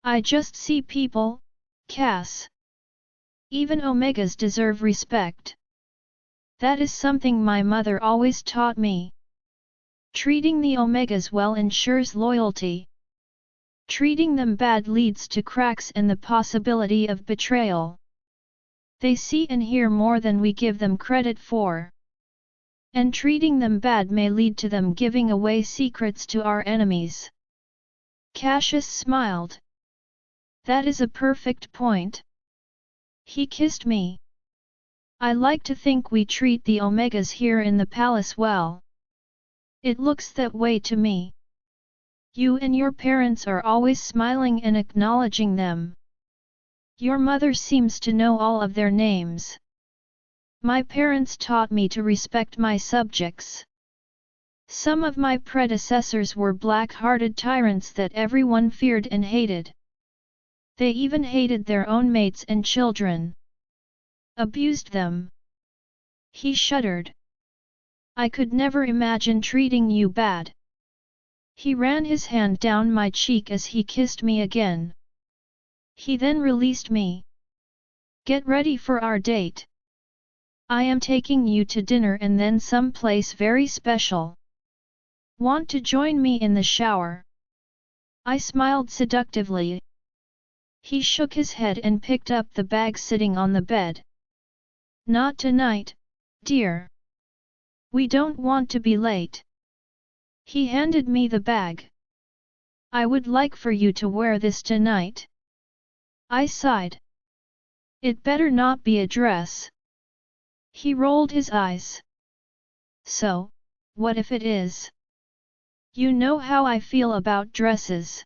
I just see people, Cass. Even Omegas deserve respect. That is something my mother always taught me. Treating the Omegas well ensures loyalty. Treating them bad leads to cracks and the possibility of betrayal. They see and hear more than we give them credit for. And treating them bad may lead to them giving away secrets to our enemies. Cassius smiled. That is a perfect point. He kissed me. I like to think we treat the Omegas here in the palace well. It looks that way to me. You and your parents are always smiling and acknowledging them. Your mother seems to know all of their names. My parents taught me to respect my subjects. Some of my predecessors were black-hearted tyrants that everyone feared and hated. They even hated their own mates and children. Abused them. He shuddered. I could never imagine treating you bad. He ran his hand down my cheek as he kissed me again. He then released me. Get ready for our date. I am taking you to dinner and then some place very special. Want to join me in the shower? I smiled seductively. He shook his head and picked up the bag sitting on the bed. Not tonight, dear. We don't want to be late. He handed me the bag. I would like for you to wear this tonight. I sighed. It better not be a dress. He rolled his eyes. So, what if it is? You know how I feel about dresses.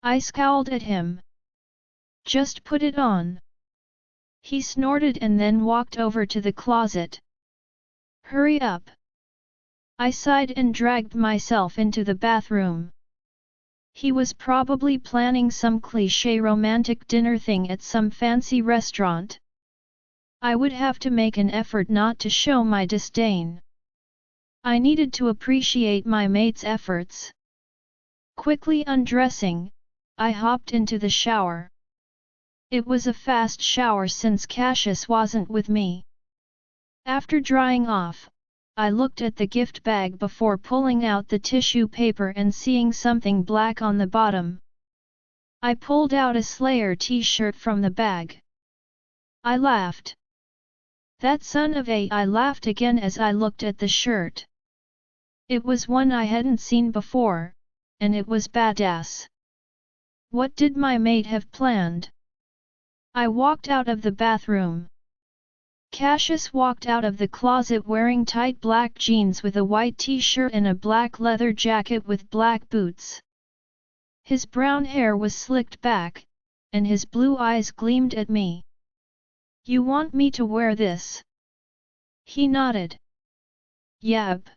I scowled at him. Just put it on. He snorted and then walked over to the closet. Hurry up. I sighed and dragged myself into the bathroom. He was probably planning some cliché romantic dinner thing at some fancy restaurant. I would have to make an effort not to show my disdain. I needed to appreciate my mate's efforts. Quickly undressing, I hopped into the shower. It was a fast shower since Cassius wasn't with me. After drying off, I looked at the gift bag before pulling out the tissue paper and seeing something black on the bottom. I pulled out a Slayer t-shirt from the bag. I laughed. That son of a! I laughed again as I looked at the shirt. It was one I hadn't seen before, and it was badass. What did my mate have planned? I walked out of the bathroom. Cassius walked out of the closet wearing tight black jeans with a white t-shirt and a black leather jacket with black boots. His brown hair was slicked back, and his blue eyes gleamed at me. You want me to wear this? He nodded. Yep.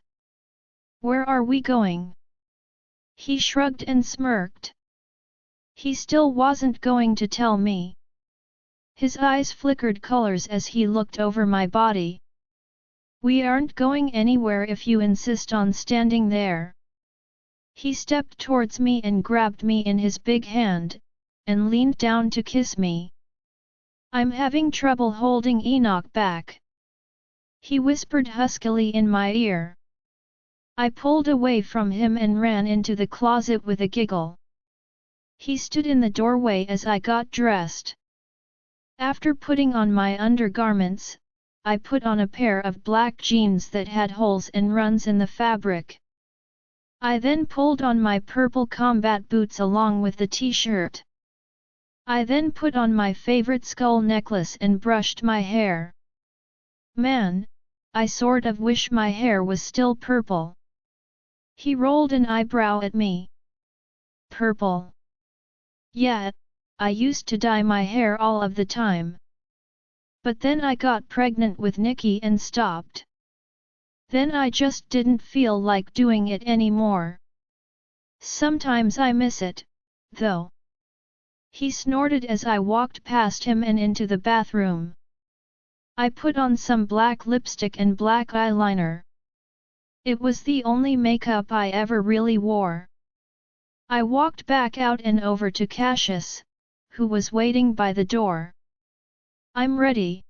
Where are we going? He shrugged and smirked. He still wasn't going to tell me. His eyes flickered colors as he looked over my body. We aren't going anywhere if you insist on standing there. He stepped towards me and grabbed me in his big hand, and leaned down to kiss me. I'm having trouble holding Enoch back. He whispered huskily in my ear. I pulled away from him and ran into the closet with a giggle. He stood in the doorway as I got dressed. After putting on my undergarments, I put on a pair of black jeans that had holes and runs in the fabric. I then pulled on my purple combat boots along with the t-shirt. I then put on my favorite skull necklace and brushed my hair. Man, I sort of wish my hair was still purple. He rolled an eyebrow at me. Purple? Yeah, I used to dye my hair all of the time. But then I got pregnant with Nikki and stopped. Then I just didn't feel like doing it anymore. Sometimes I miss it, though. He snorted as I walked past him and into the bathroom. I put on some black lipstick and black eyeliner. It was the only makeup I ever really wore. I walked back out and over to Cassius, who was waiting by the door. I'm ready.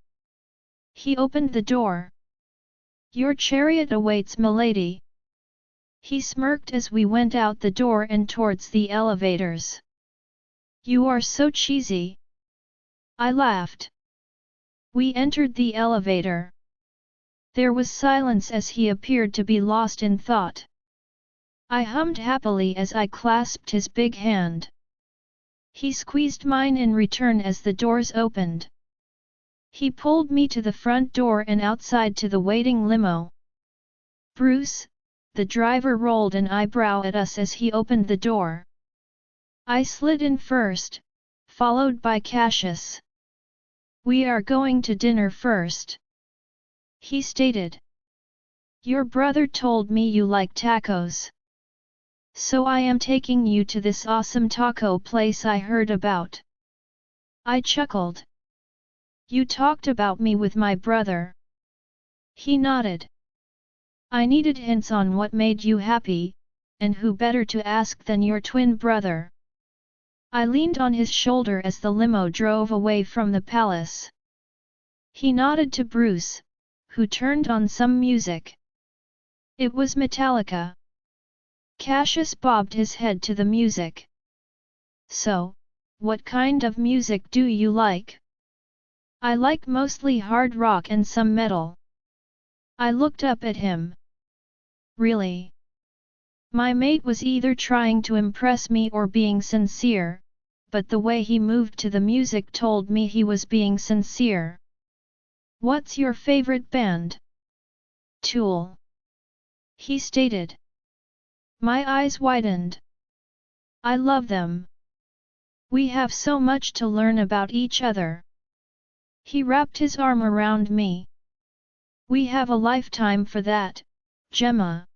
He opened the door. Your chariot awaits, milady. He smirked as we went out the door and towards the elevators. You are so cheesy. I laughed. We entered the elevator. There was silence as he appeared to be lost in thought. I hummed happily as I clasped his big hand. He squeezed mine in return as the doors opened. He pulled me to the front door and outside to the waiting limo. Bruce, the driver rolled an eyebrow at us as he opened the door. I slid in first, followed by Cassius. We are going to dinner first, he stated. Your brother told me you like tacos. So I am taking you to this awesome taco place I heard about. I chuckled. You talked about me with my brother. He nodded. I needed hints on what made you happy, and who better to ask than your twin brother. I leaned on his shoulder as the limo drove away from the palace. He nodded to Bruce, who turned on some music. It was Metallica. Cassius bobbed his head to the music. So, what kind of music do you like? I like mostly hard rock and some metal. I looked up at him. Really? My mate was either trying to impress me or being sincere, but the way he moved to the music told me he was being sincere. What's your favorite band? Tool. He stated. My eyes widened. I love them. We have so much to learn about each other. He wrapped his arm around me. We have a lifetime for that, Gemma.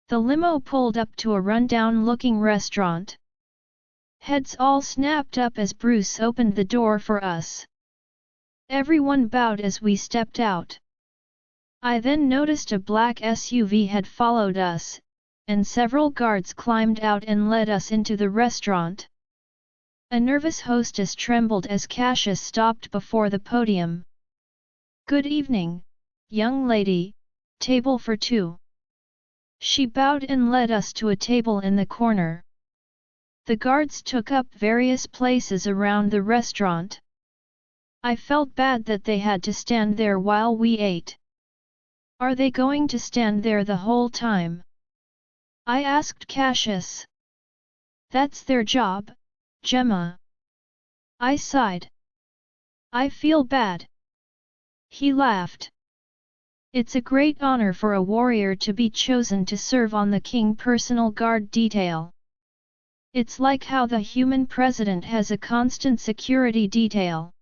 The limo pulled up to a rundown-looking restaurant. Heads all snapped up as Bruce opened the door for us. Everyone bowed as we stepped out. I then noticed a black SUV had followed us, and several guards climbed out and led us into the restaurant. A nervous hostess trembled as Cassius stopped before the podium. Good evening, young lady, table for two. She bowed and led us to a table in the corner. The guards took up various places around the restaurant. I felt bad that they had to stand there while we ate. Are they going to stand there the whole time? I asked Cassius. That's their job, Gemma. I sighed. I feel bad. He laughed. It's a great honor for a warrior to be chosen to serve on the King personal guard detail. It's like how the human president has a constant security detail.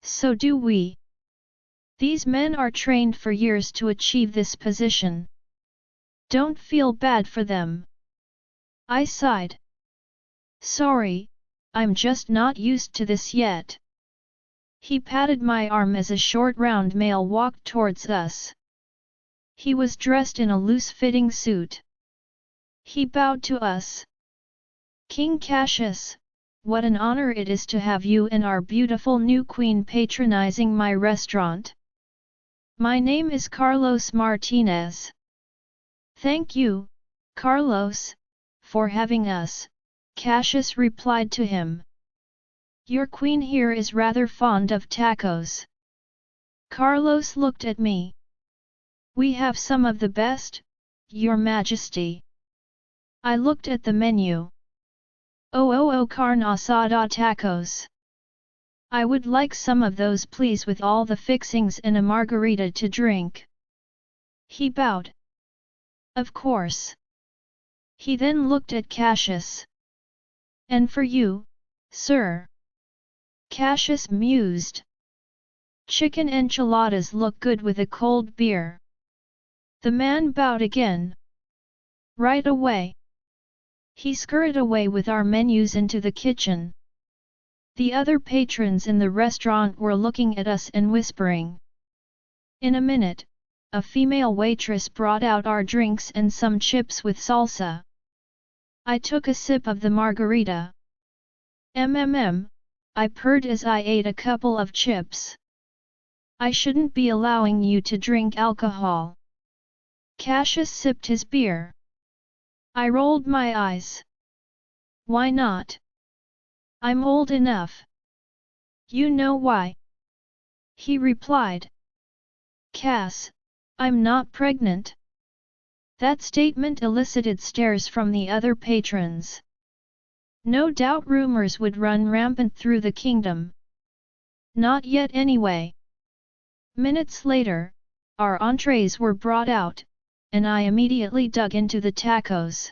So do we. These men are trained for years to achieve this position. Don't feel bad for them. I sighed. Sorry, I'm just not used to this yet. He patted my arm as a short round male walked towards us. He was dressed in a loose-fitting suit. He bowed to us. King Cassius, what an honor it is to have you and our beautiful new queen patronizing my restaurant. My name is Carlos Martinez. Thank you, Carlos, for having us, Cassius replied to him. Your queen here is rather fond of tacos. Carlos looked at me. We have some of the best, Your Majesty. I looked at the menu. Carne asada tacos. I would like some of those please with all the fixings and a margarita to drink. He bowed. Of course. He then looked at Cassius. And for you, sir? Cassius mused. Chicken enchiladas look good with a cold beer. The man bowed again. Right away. He scurried away with our menus into the kitchen. The other patrons in the restaurant were looking at us and whispering. In a minute, a female waitress brought out our drinks and some chips with salsa. I took a sip of the margarita. I purred as I ate a couple of chips. I shouldn't be allowing you to drink alcohol. Cassius sipped his beer. I rolled my eyes. Why not? I'm old enough. You know why? He replied. Cass, I'm not pregnant. That statement elicited stares from the other patrons. No doubt rumors would run rampant through the kingdom. Not yet anyway. Minutes later, our entrees were brought out, and I immediately dug into the tacos.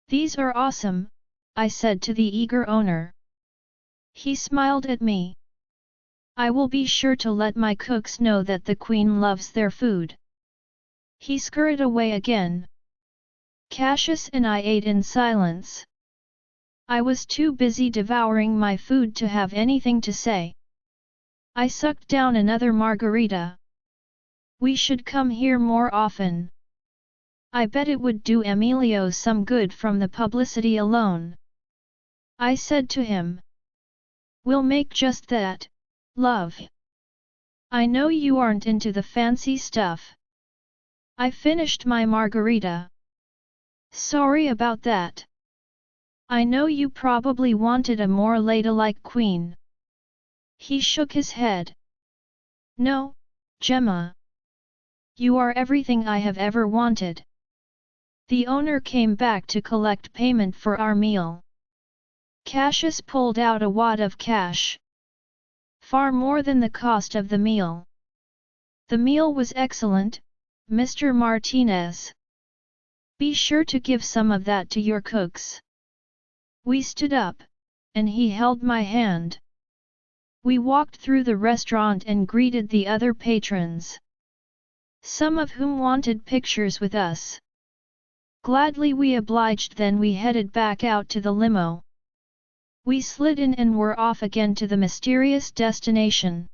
These are awesome, I said to the eager owner. He smiled at me. I will be sure to let my cooks know that the queen loves their food. He scurried away again. Cassius and I ate in silence. I was too busy devouring my food to have anything to say. I sucked down another margarita. We should come here more often. I bet it would do Emilio some good from the publicity alone. I said to him. We'll make just that, love. I know you aren't into the fancy stuff. I finished my margarita. Sorry about that. I know you probably wanted a more ladylike queen. He shook his head. No, Gemma. You are everything I have ever wanted. The owner came back to collect payment for our meal. Cassius pulled out a wad of cash. Far more than the cost of the meal. The meal was excellent, Mr. Martinez. Be sure to give some of that to your cooks. We stood up, and he held my hand. We walked through the restaurant and greeted the other patrons, some of whom wanted pictures with us. Gladly we obliged, then we headed back out to the limo. We slid in and were off again to the mysterious destination.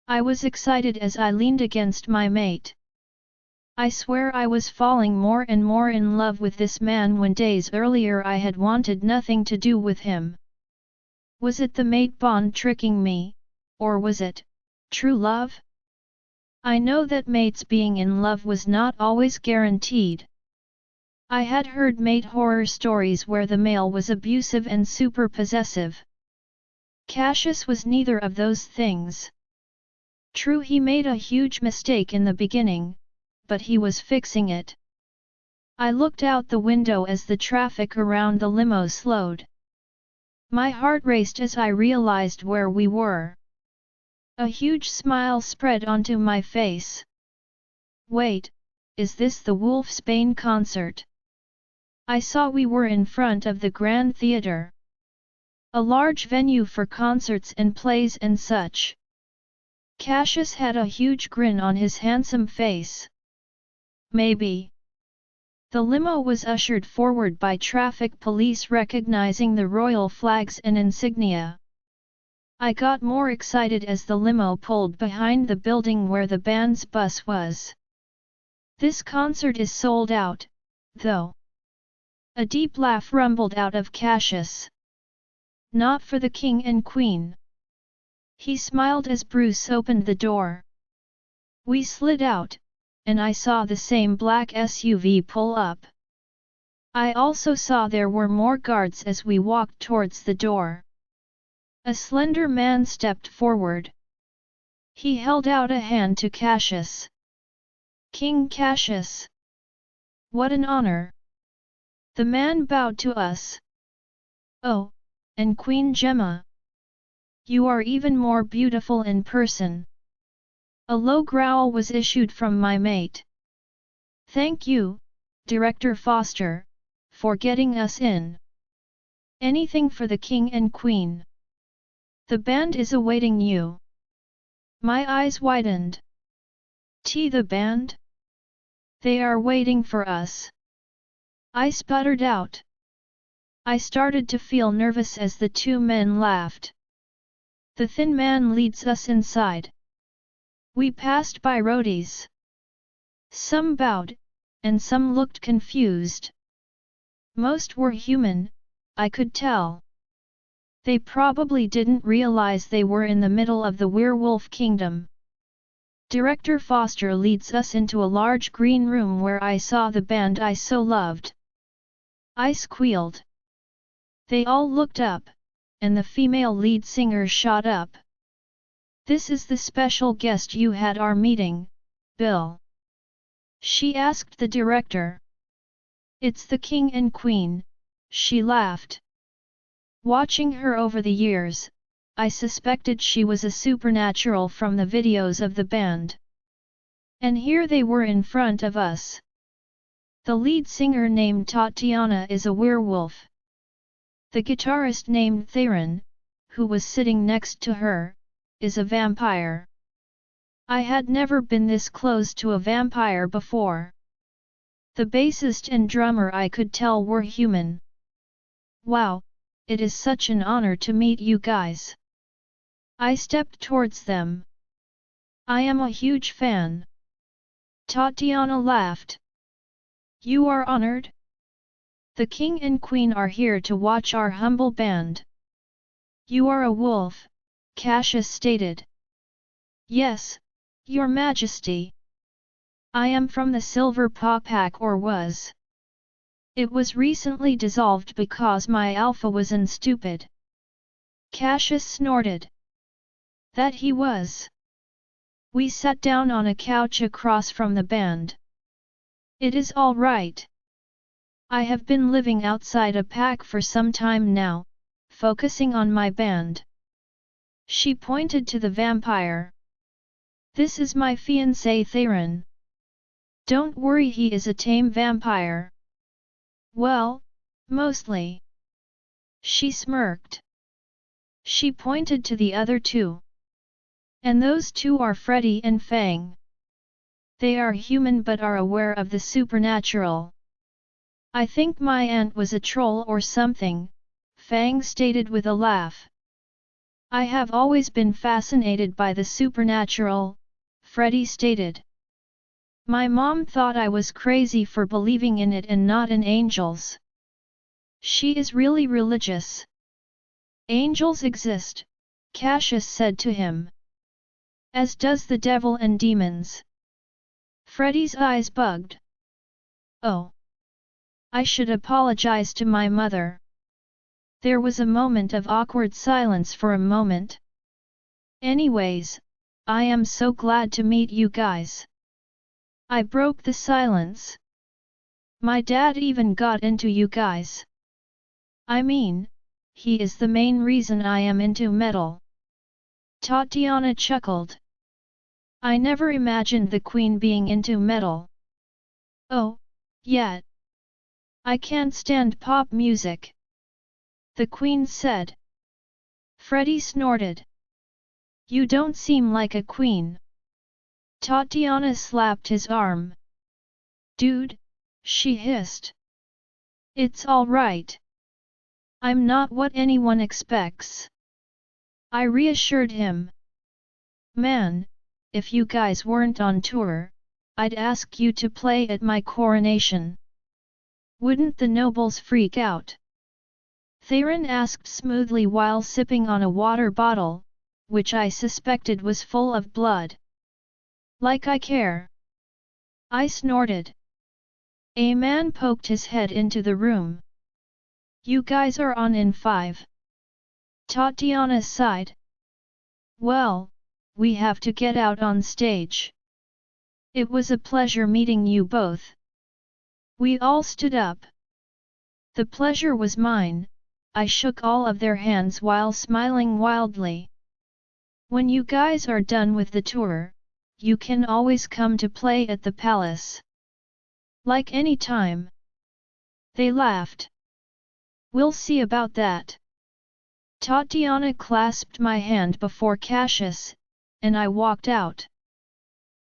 I was excited as I leaned against my mate. I swear I was falling more and more in love with this man when days earlier I had wanted nothing to do with him. Was it the mate bond tricking me, or was it true love? I know that mates being in love was not always guaranteed. I had heard mate horror stories where the male was abusive and super possessive. Cassius was neither of those things. True, he made a huge mistake in the beginning, but he was fixing it. I looked out the window as the traffic around the limo slowed. My heart raced as I realized where we were. A huge smile spread onto my face. Wait, is this the Wolf's Bane concert? I saw we were in front of the Grand Theatre. A large venue for concerts and plays and such. Cassius had a huge grin on his handsome face. Maybe. The limo was ushered forward by traffic police recognizing the royal flags and insignia. I got more excited as the limo pulled behind the building where the band's bus was. This concert is sold out, though. A deep laugh rumbled out of Cassius. Not for the king and queen. He smiled as Bruce opened the door. We slid out, and I saw the same black SUV pull up. I also saw there were more guards as we walked towards the door. A slender man stepped forward. He held out a hand to Cassius. King Cassius! What an honor! The man bowed to us. Oh, and Queen Gemma! You are even more beautiful in person. A low growl was issued from my mate. Thank you, Director Foster, for getting us in. Anything for the king and queen. The band is awaiting you. My eyes widened. The band? They are waiting for us. I sputtered out. I started to feel nervous as the two men laughed. The thin man leads us inside. We passed by roadies. Some bowed, and some looked confused. Most were human, I could tell. They probably didn't realize they were in the middle of the werewolf kingdom. Director Foster leads us into a large green room where I saw the band I so loved. I squealed. They all looked up, and the female lead singer shot up. This is the special guest you had our meeting, Bill. She asked the director. It's the king and queen, she laughed. Watching her over the years, I suspected she was a supernatural from the videos of the band. And here they were in front of us. The lead singer named Tatiana is a werewolf. The guitarist named Theron, who was sitting next to her, is a vampire. I had never been this close to a vampire before. The bassist and drummer I could tell were human. Wow, it is such an honor to meet you guys. I stepped towards them. I am a huge fan. Tatiana laughed. You are honored? The king and queen are here to watch our humble band. You are a wolf, Cassius stated. Yes, your majesty. I am from the Silver Paw Pack, or was. It was recently dissolved because my alpha was stupid. Cassius snorted. That he was. We sat down on a couch across from the band. It is all right. I have been living outside a pack for some time now, focusing on my band. She pointed to the vampire. This is my fiancé Theron. Don't worry, he is a tame vampire. Well, mostly. She smirked. She pointed to the other two. And those two are Freddy and Fang. They are human but are aware of the supernatural. I think my aunt was a troll or something, Fang stated with a laugh. I have always been fascinated by the supernatural, Freddy stated. My mom thought I was crazy for believing in it and not in angels. She is really religious. Angels exist, Cassius said to him. As does the devil and demons. Freddy's eyes bugged. Oh. I should apologize to my mother. There was a moment of awkward silence for a moment. Anyways, I am so glad to meet you guys. I broke the silence. My dad even got into you guys. I mean, he is the main reason I am into metal. Tatiana chuckled. I never imagined the Queen being into metal. Oh, yeah. I can't stand pop music. The Queen said. Freddy snorted. You don't seem like a queen. Tatiana slapped his arm. Dude, she hissed. It's all right. I'm not what anyone expects. I reassured him. Man, if you guys weren't on tour, I'd ask you to play at my coronation. Wouldn't the nobles freak out? Theron asked smoothly while sipping on a water bottle, which I suspected was full of blood. Like I care. I snorted. A man poked his head into the room. You guys are on in 5. Tatiana sighed. Well, we have to get out on stage. It was a pleasure meeting you both. We all stood up. The pleasure was mine, I shook all of their hands while smiling wildly. When you guys are done with the tour, you can always come to play at the palace. Like any time. They laughed. We'll see about that. Tatiana clasped my hand before Cassius, and I walked out.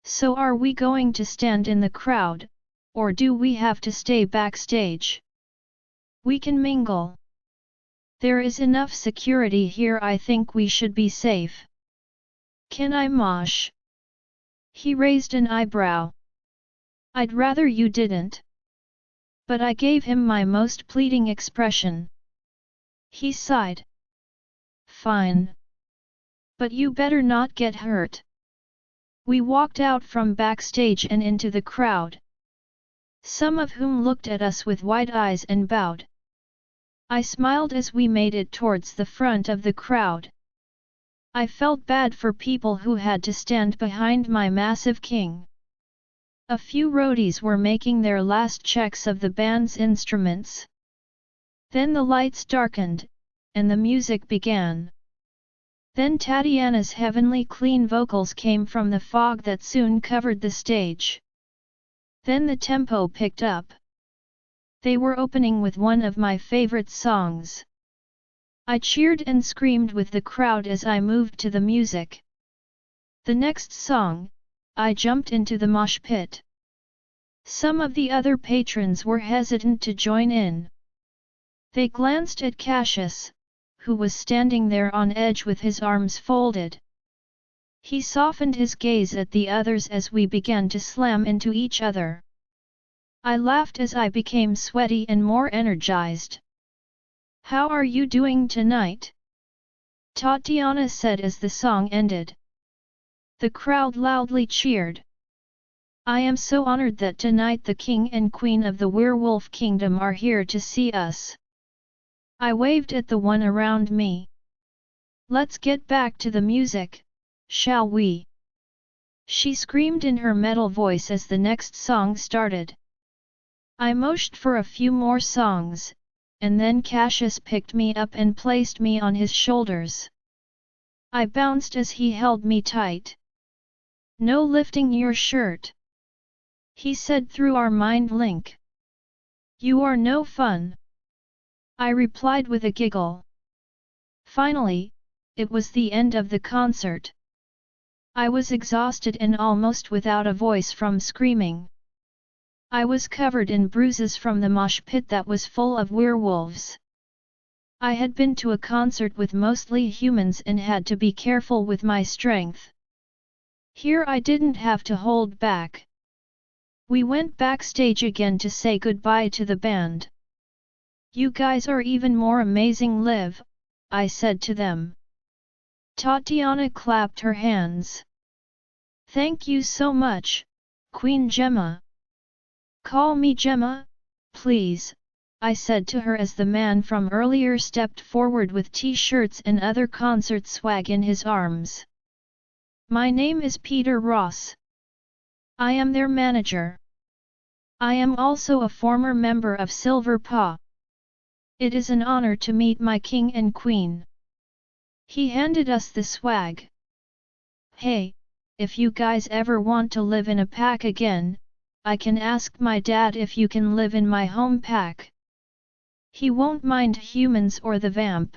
So are we going to stand in the crowd, or do we have to stay backstage? We can mingle. There is enough security here, I think we should be safe. Can I mosh? He raised an eyebrow. I'd rather you didn't. But I gave him my most pleading expression. He sighed. Fine. But you better not get hurt. We walked out from backstage and into the crowd. Some of whom looked at us with wide eyes and bowed. I smiled as we made it towards the front of the crowd. I felt bad for people who had to stand behind my massive king. A few roadies were making their last checks of the band's instruments. Then the lights darkened, and the music began. Then Tatiana's heavenly clean vocals came from the fog that soon covered the stage. Then the tempo picked up. They were opening with one of my favorite songs. I cheered and screamed with the crowd as I moved to the music. The next song, I jumped into the mosh pit. Some of the other patrons were hesitant to join in. They glanced at Cassius, who was standing there on edge with his arms folded. He softened his gaze at the others as we began to slam into each other. I laughed as I became sweaty and more energized. How are you doing tonight? Tatiana said as the song ended. The crowd loudly cheered. I am so honored that tonight the king and queen of the werewolf kingdom are here to see us. I waved at the one around me. Let's get back to the music, shall we? She screamed in her metal voice as the next song started. I motioned for a few more songs, and then Cassius picked me up and placed me on his shoulders. I bounced as he held me tight. "No lifting your shirt," he said through our mind link. "You are no fun," I replied with a giggle. Finally, it was the end of the concert. I was exhausted and almost without a voice from screaming. I was covered in bruises from the mosh pit that was full of werewolves. I had been to a concert with mostly humans and had to be careful with my strength. Here I didn't have to hold back. We went backstage again to say goodbye to the band. "You guys are even more amazing, Liv," I said to them. Tatiana clapped her hands. "Thank you so much, Queen Gemma." "Call me Gemma, please," I said to her as the man from earlier stepped forward with t-shirts and other concert swag in his arms. "My name is Peter Ross. I am their manager. I am also a former member of Silver Paw. It is an honor to meet my king and queen." He handed us the swag. "Hey, if you guys ever want to live in a pack again, I can ask my dad if you can live in my home pack. He won't mind humans or the vamp."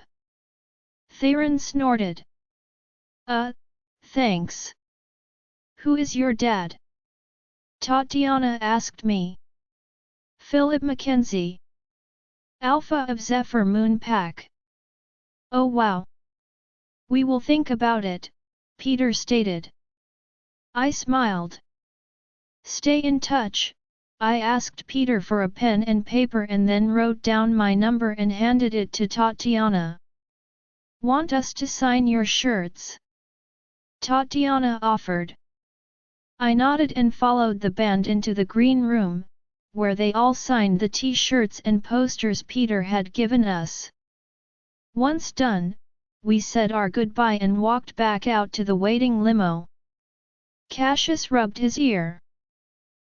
Theron snorted. Thanks. Who is your dad?" Tatiana asked me. "Philip Mackenzie. Alpha of Zephyr Moon Pack." "Oh wow. We will think about it," Peter stated. I smiled. "Stay in touch," I asked Peter for a pen and paper and then wrote down my number and handed it to Tatiana. "Want us to sign your shirts?" Tatiana offered. I nodded and followed the band into the green room, where they all signed the t-shirts and posters Peter had given us. Once done, we said our goodbye and walked back out to the waiting limo. Cassius rubbed his ear.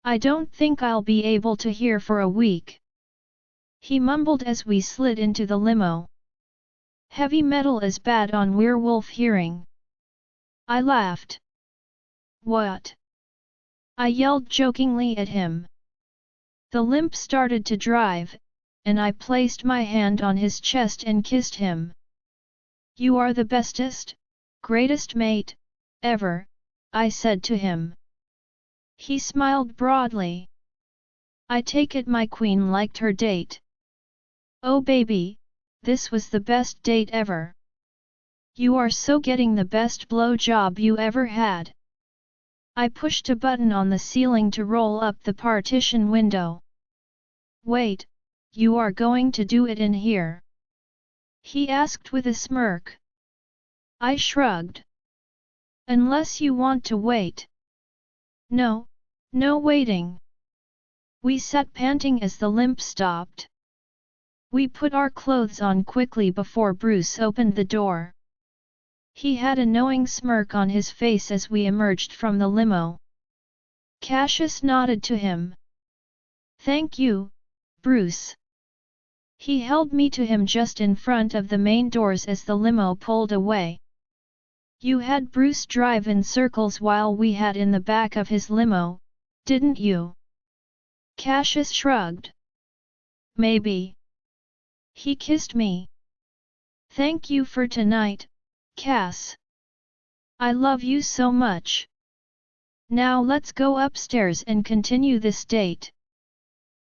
"I don't think I'll be able to hear for a week," he mumbled as we slid into the limo. "Heavy metal is bad on werewolf hearing." I laughed. "What?" I yelled jokingly at him. The limp started to drive, and I placed my hand on his chest and kissed him. "You are the bestest, greatest mate, ever," I said to him. He smiled broadly. "I take it my queen liked her date." "Oh baby, this was the best date ever. You are so getting the best blow job you ever had." I pushed a button on the ceiling to roll up the partition window. "Wait, you are going to do it in here?" he asked with a smirk. I shrugged. "Unless you want to wait." "No, no waiting." We sat panting as the limp stopped. We put our clothes on quickly before Bruce opened the door. He had a knowing smirk on his face as we emerged from the limo. Cassius nodded to him. "Thank you, Bruce." He held me to him just in front of the main doors as the limo pulled away. "You had Bruce drive in circles while we had in the back of his limo, didn't you?" Cassius shrugged. "Maybe." He kissed me. "Thank you for tonight, Cass. I love you so much. Now let's go upstairs and continue this date."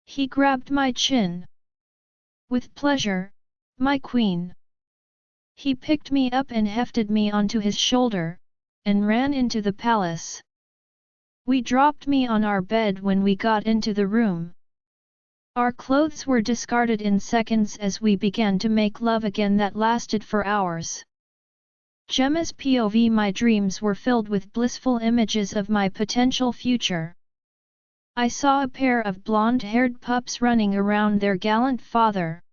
He grabbed my chin. "With pleasure, my queen." He picked me up and hefted me onto his shoulder, and ran into the palace. We dropped me on our bed when we got into the room. Our clothes were discarded in seconds as we began to make love again that lasted for hours. Gemma's POV. My dreams were filled with blissful images of my potential future. I saw a pair of blonde-haired pups running around their gallant father.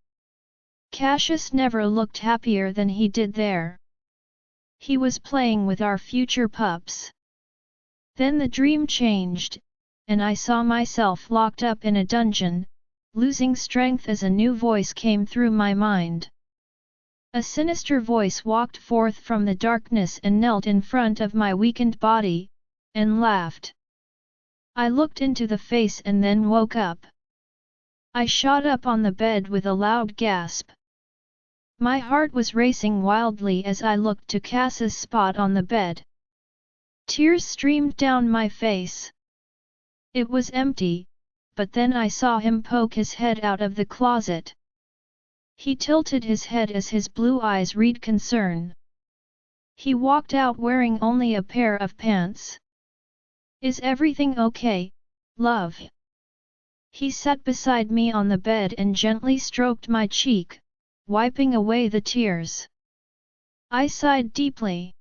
Cassius never looked happier than he did there. He was playing with our future pups. Then the dream changed, and I saw myself locked up in a dungeon, losing strength as a new voice came through my mind. A sinister voice walked forth from the darkness and knelt in front of my weakened body, and laughed. I looked into the face and then woke up. I shot up on the bed with a loud gasp. My heart was racing wildly as I looked to Cass's spot on the bed. Tears streamed down my face. It was empty, but then I saw him poke his head out of the closet. He tilted his head as his blue eyes read concern. He walked out wearing only a pair of pants. "Is everything okay, love?" He sat beside me on the bed and gently stroked my cheek, wiping away the tears. I sighed deeply.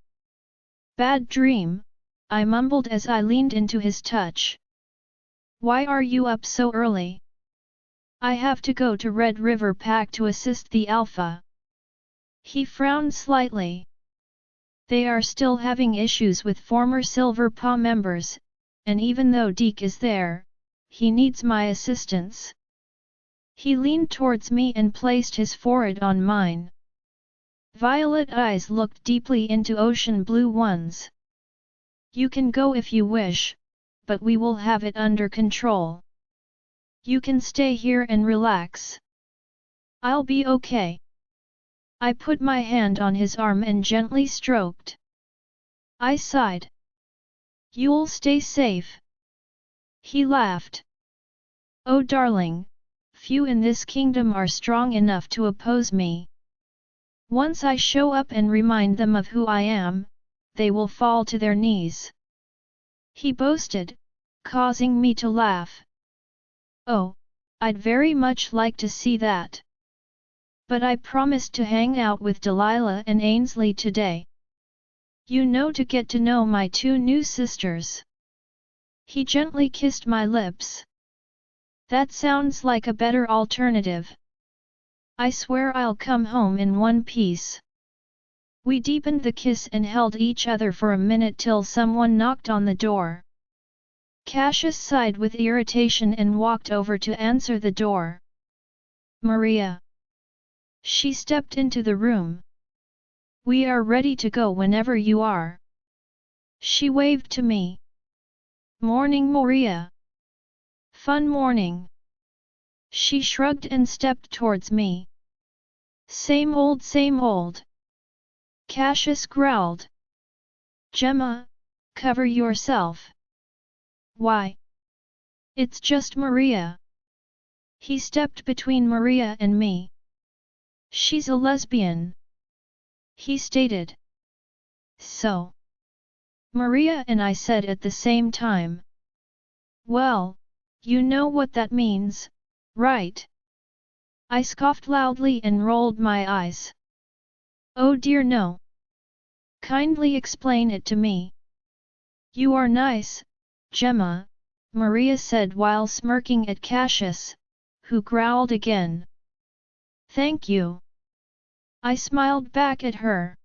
"Bad dream," I mumbled as I leaned into his touch. "Why are you up so early?" "I have to go to Red River Pack to assist the Alpha." He frowned slightly. "They are still having issues with former Silver Paw members, and even though Deke is there, he needs my assistance." He leaned towards me and placed his forehead on mine. Violet eyes looked deeply into ocean blue ones. "You can go if you wish, but we will have it under control. You can stay here and relax. I'll be okay." I put my hand on his arm and gently stroked. I sighed. "You'll stay safe." He laughed. "Oh darling, few in this kingdom are strong enough to oppose me. Once I show up and remind them of who I am, they will fall to their knees." He boasted, causing me to laugh. "Oh, I'd very much like to see that. But I promised to hang out with Delilah and Ainsley today. You know, to get to know my two new sisters." He gently kissed my lips. "That sounds like a better alternative. I swear I'll come home in one piece." We deepened the kiss and held each other for a minute till someone knocked on the door. Cassius sighed with irritation and walked over to answer the door. "Maria." She stepped into the room. "We are ready to go whenever you are." She waved to me. "Morning, Maria." "Fun morning." She shrugged and stepped towards me. Same old, same old." Cassius growled. "Gemma, cover yourself." "Why? It's just Maria." He stepped between Maria and me. "She's a lesbian," he stated. "So?" Maria and I said at the same time. "Well, you know what that means, right?" I scoffed loudly and rolled my eyes. "Oh dear no. Kindly explain it to me." "You are nice, Gemma," Maria said while smirking at Cassius, who growled again. "Thank you." I smiled back at her.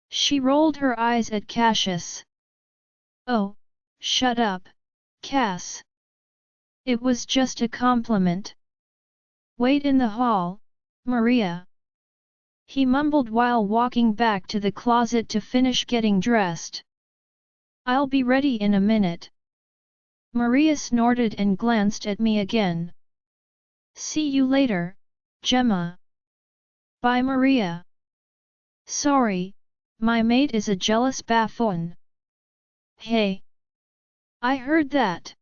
She rolled her eyes at Cassius. "Oh, shut up, Cass. It was just a compliment." "Wait in the hall, Maria." He mumbled while walking back to the closet to finish getting dressed. "I'll be ready in a minute." Maria snorted and glanced at me again. "See you later, Gemma." "Bye, Maria." "Sorry, my mate is a jealous buffoon." "Hey! I heard that!"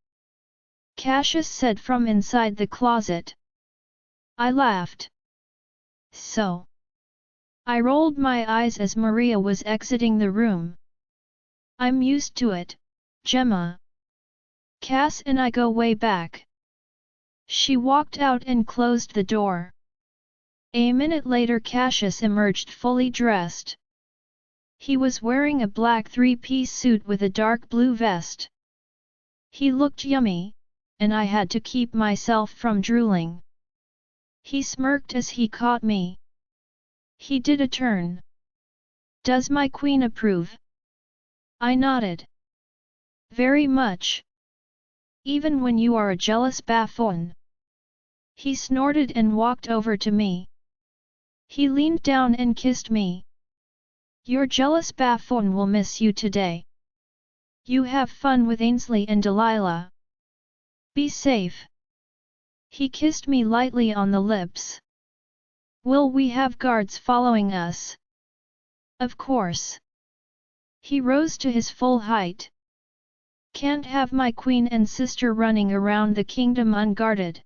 Cassius said from inside the closet. I laughed. "So?" I rolled my eyes as Maria was exiting the room. "I'm used to it, Gemma. Cass and I go way back." She walked out and closed the door. A minute later Cassius emerged fully dressed. He was wearing a black three-piece suit with a dark blue vest. He looked yummy, and I had to keep myself from drooling. He smirked as he caught me. He did a turn. "Does my queen approve?" I nodded. "Very much. Even when you are a jealous buffoon." He snorted and walked over to me. He leaned down and kissed me. Your jealous buffoon will miss you today. You have fun with Ainsley and Delilah. Be safe. He kissed me lightly on the lips. Will we have guards following us? Of course. He rose to his full height. Can't have my queen and sister running around the kingdom unguarded.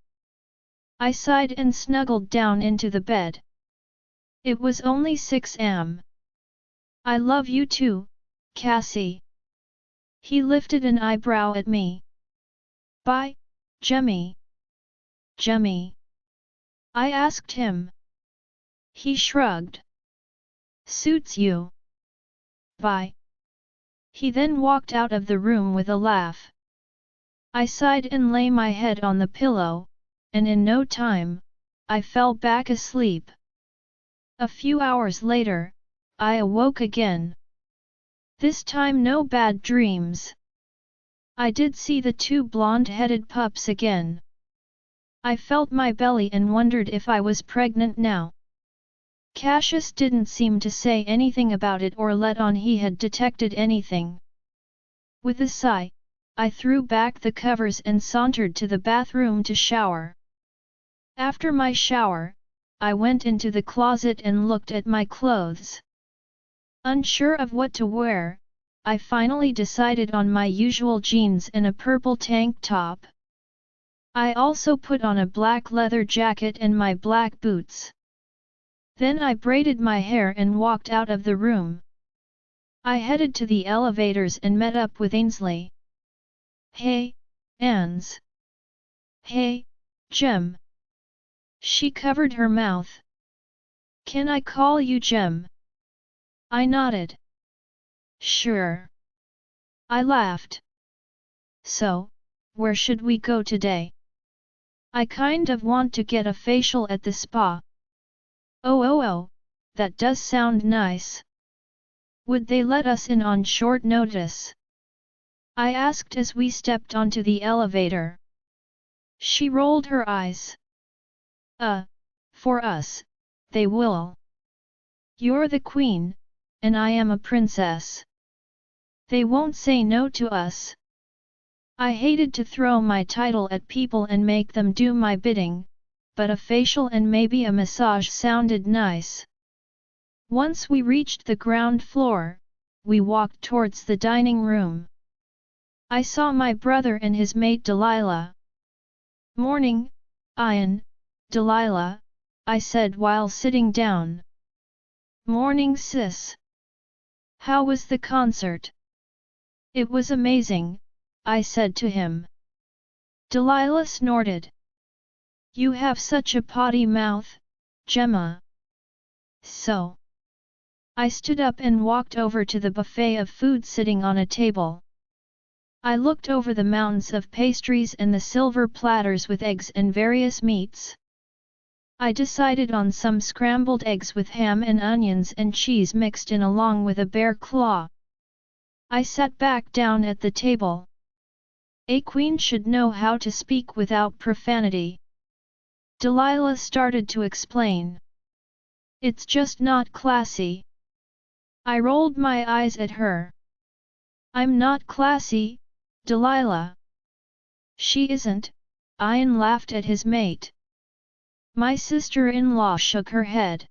I sighed and snuggled down into the bed. It was only 6 am. I love you too, Cassie. He lifted an eyebrow at me. Bye, Jemmy. Jemmy? I asked him. He shrugged. Suits you. Bye. He then walked out of the room with a laugh. I sighed and lay my head on the pillow, and in no time, I fell back asleep. A few hours later, I awoke again. This time no bad dreams. I did see the 2 blonde-headed pups again. I felt my belly and wondered if I was pregnant now. Cassius didn't seem to say anything about it or let on he had detected anything. With a sigh, I threw back the covers and sauntered to the bathroom to shower. After my shower, I went into the closet and looked at my clothes. Unsure of what to wear, I finally decided on my usual jeans and a purple tank top. I also put on a black leather jacket and my black boots. Then I braided my hair and walked out of the room. I headed to the elevators and met up with Ainsley. Hey, Ans. Hey, Jem. She covered her mouth. Can I call you Jem? I nodded. Sure. I laughed. So, where should we go today? I kind of want to get a facial at the spa. Oh, that does sound nice. Would they let us in on short notice? I asked as we stepped onto the elevator. She rolled her eyes. For us, they will. You're the queen, and I am a princess. They won't say no to us. I hated to throw my title at people and make them do my bidding, but a facial and maybe a massage sounded nice. Once we reached the ground floor, we walked towards the dining room. I saw my brother and his mate Delilah. Morning, Ian, Delilah, I said while sitting down. Morning sis. How was the concert? It was amazing, I said to him. Delilah snorted. You have such a potty mouth, Gemma. So. I stood up and walked over to the buffet of food sitting on a table. I looked over the mountains of pastries and the silver platters with eggs and various meats. I decided on some scrambled eggs with ham and onions and cheese mixed in along with a bear claw. I sat back down at the table. A queen should know how to speak without profanity. Delilah started to explain. It's just not classy. I rolled my eyes at her. I'm not classy, Delilah. She isn't, Ian laughed at his mate. My sister-in-law shook her head.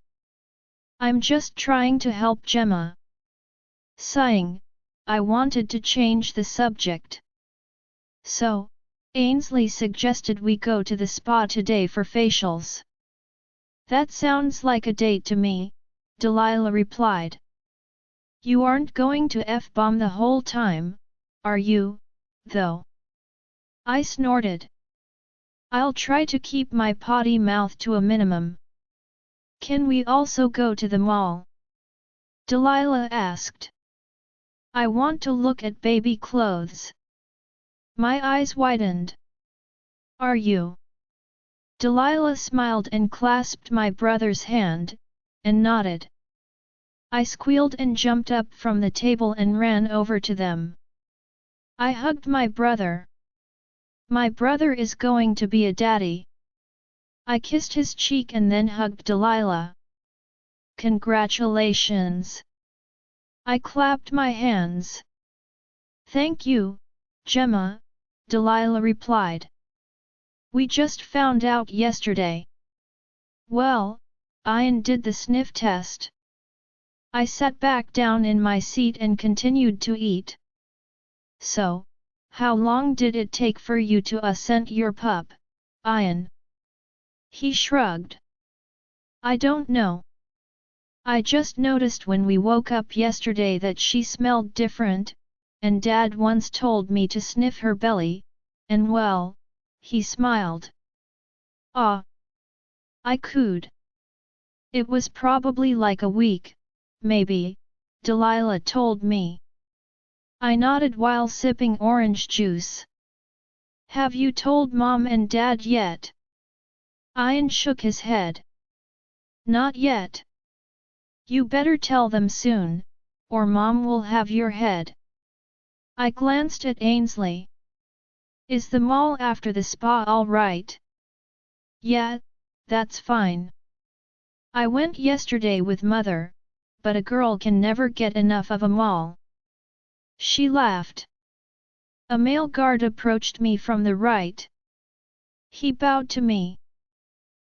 I'm just trying to help Gemma. Sighing, I wanted to change the subject. So, Ainsley suggested we go to the spa today for facials. That sounds like a date to me, Delilah replied. You aren't going to F-bomb the whole time, are you, though? I snorted. I'll try to keep my potty mouth to a minimum. Can we also go to the mall? Delilah asked. I want to look at baby clothes. My eyes widened. Are you? Delilah smiled and clasped my brother's hand, and nodded. I squealed and jumped up from the table and ran over to them. I hugged my brother. My brother is going to be a daddy. I kissed his cheek and then hugged Delilah. Congratulations! I clapped my hands. Thank you, Gemma, Delilah replied. We just found out yesterday. Well, Ian did the sniff test. I sat back down in my seat and continued to eat. So, how long did it take for you to scent your pup, Ian? He shrugged. I don't know. I just noticed when we woke up yesterday that she smelled different, and Dad once told me to sniff her belly, and well, he smiled. Ah! I cooed. It was probably like a week, maybe, Delilah told me. I nodded while sipping orange juice. Have you told Mom and Dad yet? Ian shook his head. Not yet. You better tell them soon, or Mom will have your head. I glanced at Ainsley. Is the mall after the spa all right? Yeah, that's fine. I went yesterday with Mother, but a girl can never get enough of a mall. She laughed. A male guard approached me from the right. He bowed to me.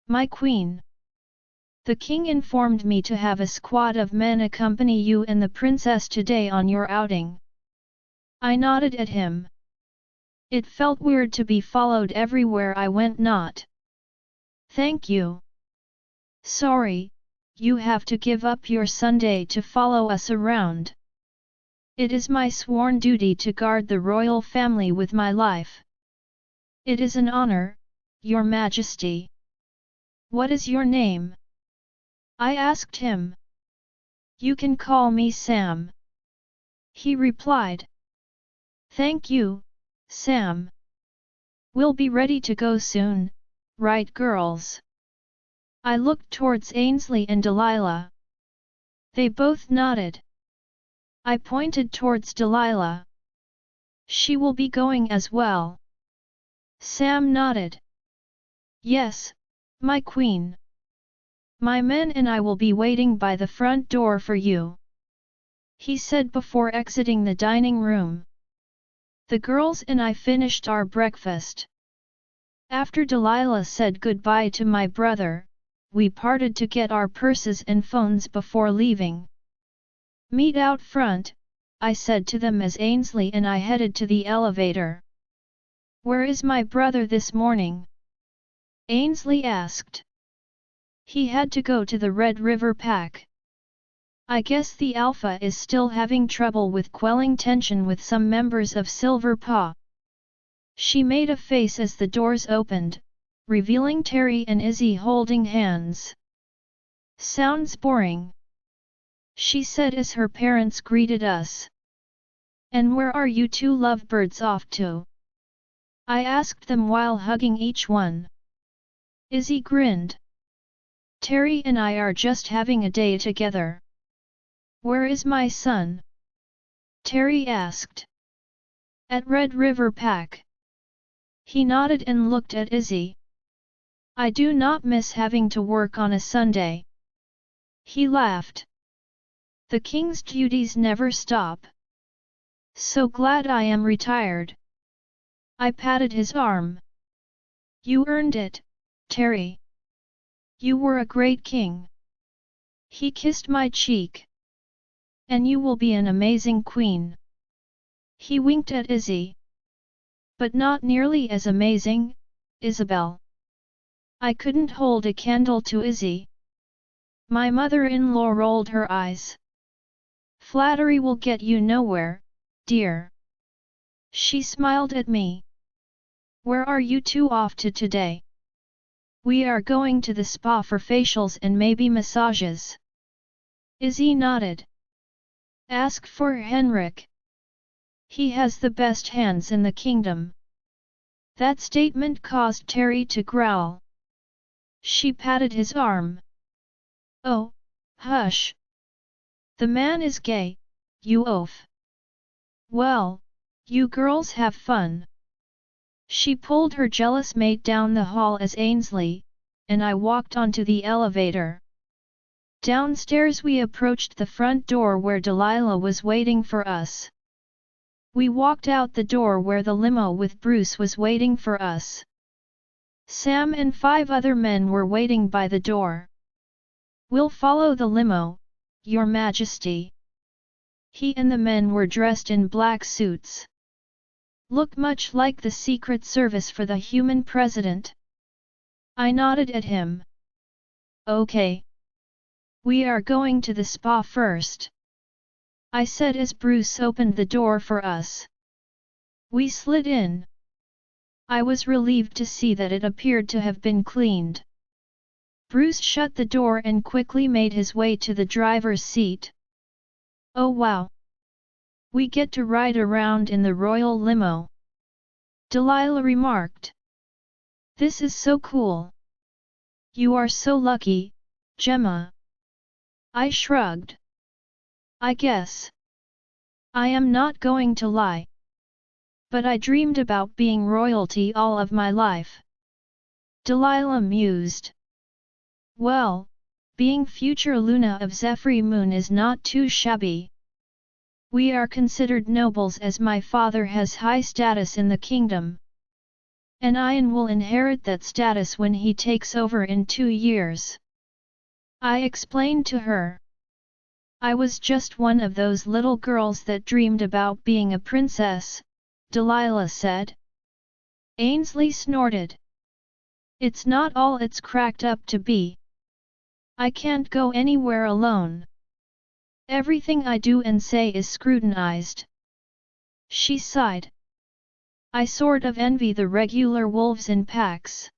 My queen. The king informed me to have a squad of men accompany you and the princess today on your outing. I nodded at him. It felt weird to be followed everywhere I went. Not. Thank you. Sorry, you have to give up your Sunday to follow us around. It is my sworn duty to guard the royal family with my life. It is an honor, Your Majesty. What is your name? I asked him. You can call me Sam. He replied. Thank you, Sam. We'll be ready to go soon, right girls? I looked towards Ainsley and Delilah. They both nodded. I pointed towards Delilah. She will be going as well. Sam nodded. Yes, my queen. My men and I will be waiting by the front door for you, he said before exiting the dining room. The girls and I finished our breakfast. After Delilah said goodbye to my brother, we parted to get our purses and phones before leaving. Meet out front, I said to them as Ainsley and I headed to the elevator. Where is my brother this morning? Ainsley asked. He had to go to the Red River Pack. I guess the Alpha is still having trouble with quelling tension with some members of Silver Paw. She made a face as the doors opened, revealing Terry and Izzy holding hands. Sounds boring, she said as her parents greeted us. And where are you two lovebirds off to? I asked them while hugging each one. Izzy grinned. Terry and I are just having a day together. Where is my son? Terry asked. At Red River Pack. He nodded and looked at Izzy. I do not miss having to work on a Sunday. He laughed. The king's duties never stop. So glad I am retired. I patted his arm. You earned it, Terry. You were a great king. He kissed my cheek. And you will be an amazing queen. He winked at Izzy. But not nearly as amazing, Isabel. I couldn't hold a candle to Izzy. My mother-in-law rolled her eyes. Flattery will get you nowhere, dear. She smiled at me. Where are you two off to today? We are going to the spa for facials and maybe massages. Izzy nodded. Ask for Henrik. He has the best hands in the kingdom. That statement caused Terry to growl. She patted his arm. Oh, hush. The man is gay, you oaf. Well, you girls have fun. She pulled her jealous mate down the hall as Ainsley, and I walked onto the elevator. Downstairs we approached the front door where Delilah was waiting for us. We walked out the door where the limo with Bruce was waiting for us. Sam and 5 other men were waiting by the door. "We'll follow the limo, Your Majesty." He and the men were dressed in black suits. Look much like the Secret Service for the human president. I nodded at him. "Okay. We are going to the spa first," I said as Bruce opened the door for us. We slid in. I was relieved to see that it appeared to have been cleaned. Bruce shut the door and quickly made his way to the driver's seat. "Oh wow! We get to ride around in the royal limo," Delilah remarked. "This is so cool. You are so lucky, Gemma." I shrugged. "I guess. I am not going to lie. But I dreamed about being royalty all of my life." Delilah mused. "Well, being future Luna of Zephyr Moon is not too shabby. We are considered nobles as my father has high status in the kingdom. And Ian will inherit that status when he takes over in 2 years." I explained to her. "I was just one of those little girls that dreamed about being a princess," Delilah said. Ainsley snorted. "It's not all it's cracked up to be. I can't go anywhere alone. Everything I do and say is scrutinized." She sighed. "I sort of envy the regular wolves in packs.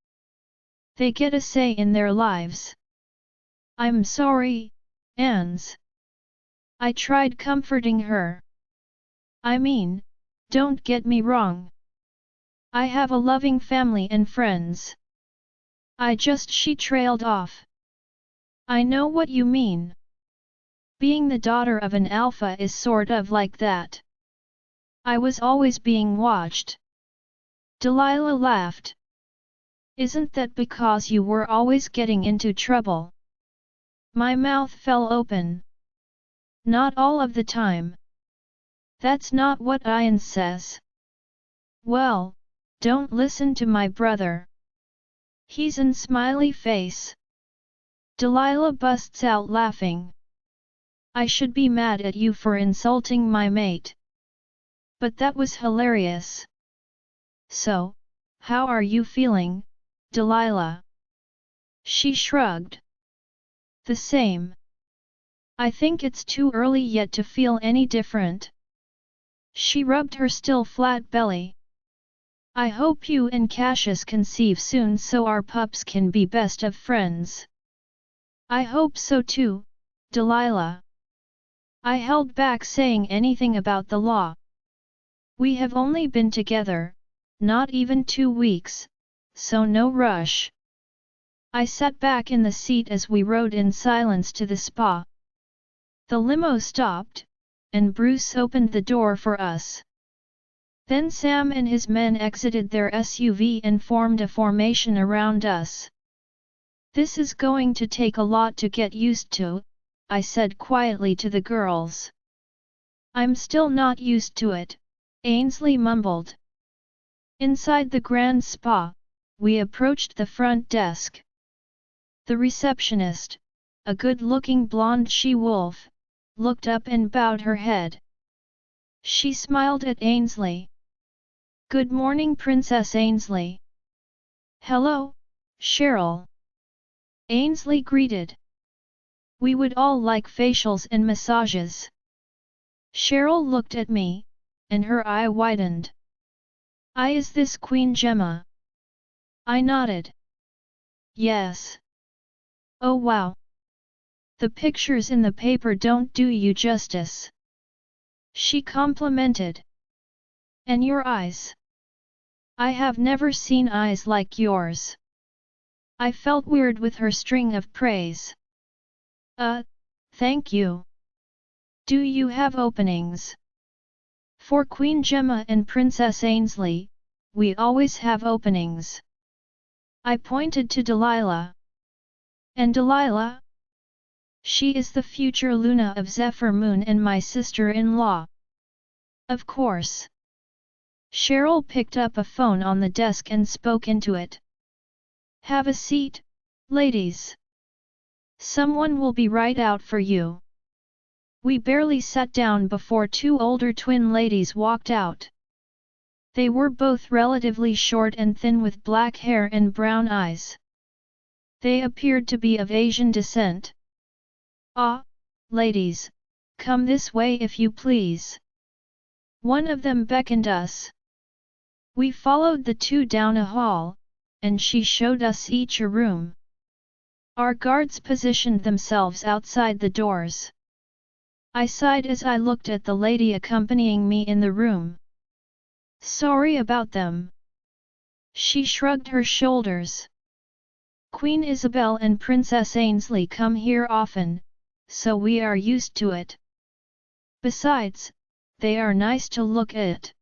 They get a say in their lives." "I'm sorry, Ans." I tried comforting her. "I mean, don't get me wrong. I have a loving family and friends. She trailed off. "I know what you mean. Being the daughter of an alpha is sort of like that. I was always being watched." Delilah laughed. "Isn't that because you were always getting into trouble?" My mouth fell open. "Not all of the time. That's not what Ian says." "Well, don't listen to my brother. He's an smiley face." Delilah busts out laughing. "I should be mad at you for insulting my mate. But that was hilarious. So, how are you feeling, Delilah?" She shrugged. "The same. I think it's too early yet to feel any different." She rubbed her still flat belly. "I hope you and Cassius conceive soon so our pups can be best of friends." "I hope so too, Delilah." I held back saying anything about the law. "We have only been together, not even 2 weeks, so no rush." I sat back in the seat as we rode in silence to the spa. The limo stopped, and Bruce opened the door for us. Then Sam and his men exited their SUV and formed a formation around us. "This is going to take a lot to get used to," I said quietly to the girls. "I'm still not used to it," Ainsley mumbled. Inside the Grand Spa, we approached the front desk. The receptionist, a good-looking blonde she-wolf, looked up and bowed her head. She smiled at Ainsley. "Good morning, Princess Ainsley." "Hello, Cheryl." Ainsley greeted. "We would all like facials and massages." Cheryl looked at me, and her eye widened. Is this Queen Gemma?" I nodded. "Yes." "Oh wow. The pictures in the paper don't do you justice." She complimented. "And your eyes? I have never seen eyes like yours." I felt weird with her string of praise. Thank you. Do you have openings?" "For Queen Gemma and Princess Ainsley, we always have openings." I pointed to Delilah. And Delilah? She is the future Luna of Zephyr Moon and my sister-in-law. Of course. Cheryl picked up a phone on the desk and spoke into it. Have a seat, ladies. Someone will be right out for you. We barely sat down before two older twin ladies walked out. They were both relatively short and thin with black hair and brown eyes. They appeared to be of Asian descent. Ah, ladies, come this way if you please. One of them beckoned us. We followed the two down a hall, and she showed us each a room. Our guards positioned themselves outside the doors. I sighed as I looked at the lady accompanying me in the room. Sorry about them. She shrugged her shoulders. Queen Isabel and Princess Ainsley come here often, so we are used to it. Besides, they are nice to look at.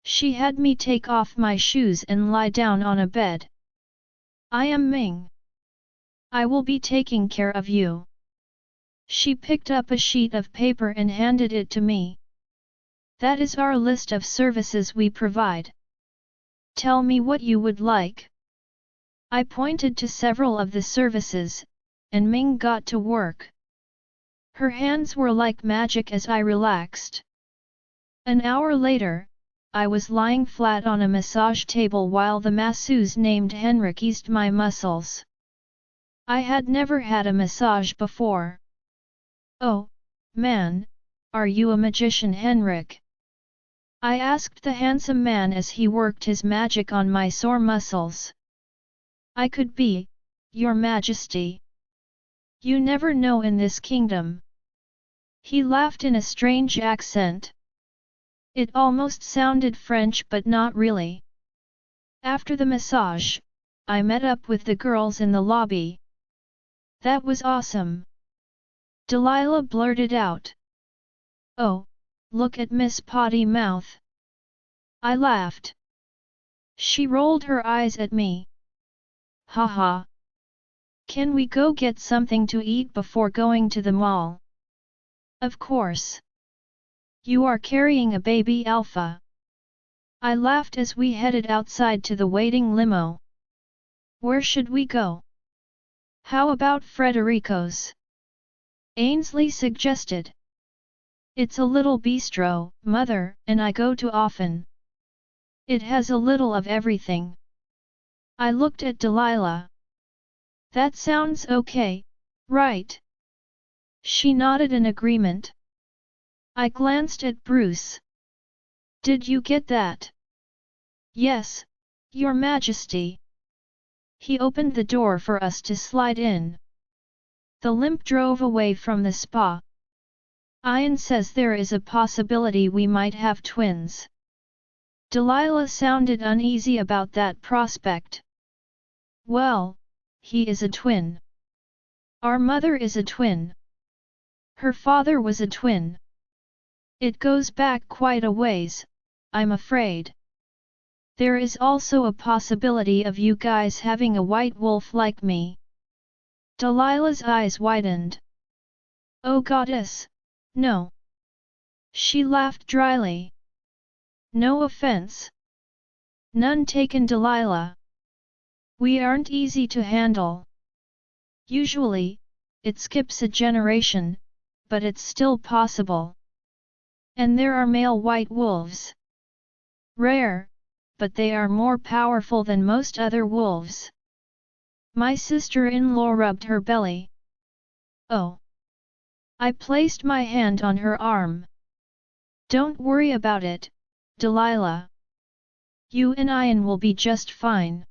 She had me take off my shoes and lie down on a bed. I am Ming. I will be taking care of you. She picked up a sheet of paper and handed it to me. That is our list of services we provide. Tell me what you would like. I pointed to several of the services, and Ming got to work. Her hands were like magic as I relaxed. An hour later, I was lying flat on a massage table while the masseuse named Henrik eased my muscles. I had never had a massage before. Oh, man, are you a magician, Henrik? I asked the handsome man as he worked his magic on my sore muscles. I could be, Your Majesty. You never know in this kingdom. He laughed in a strange accent. It almost sounded French but not really. After the massage, I met up with the girls in the lobby. That was awesome. Delilah blurted out. Oh, look at Miss Potty Mouth. I laughed. She rolled her eyes at me. Haha. Can we go get something to eat before going to the mall? Of course. You are carrying a baby alpha. I laughed as we headed outside to the waiting limo. Where should we go? How about Frederico's? Ainsley suggested. It's a little bistro, Mother, and I go to often. It has a little of everything. I looked at Delilah. That sounds okay, right? She nodded in agreement. I glanced at Bruce. Did you get that? Yes, Your Majesty. He opened the door for us to slide in. The limp drove away from the spa. Ian says there is a possibility we might have twins. Delilah sounded uneasy about that prospect. Well, he is a twin. Our mother is a twin. Her father was a twin. It goes back quite a ways, I'm afraid. There is also a possibility of you guys having a white wolf like me. Delilah's eyes widened. Oh goddess, no. She laughed dryly. No offense. None taken, Delilah. We aren't easy to handle. Usually, it skips a generation, but it's still possible. And there are male white wolves. Rare, but they are more powerful than most other wolves. My sister-in-law rubbed her belly. Oh. I placed my hand on her arm. Don't worry about it, Delilah. You and Ian will be just fine.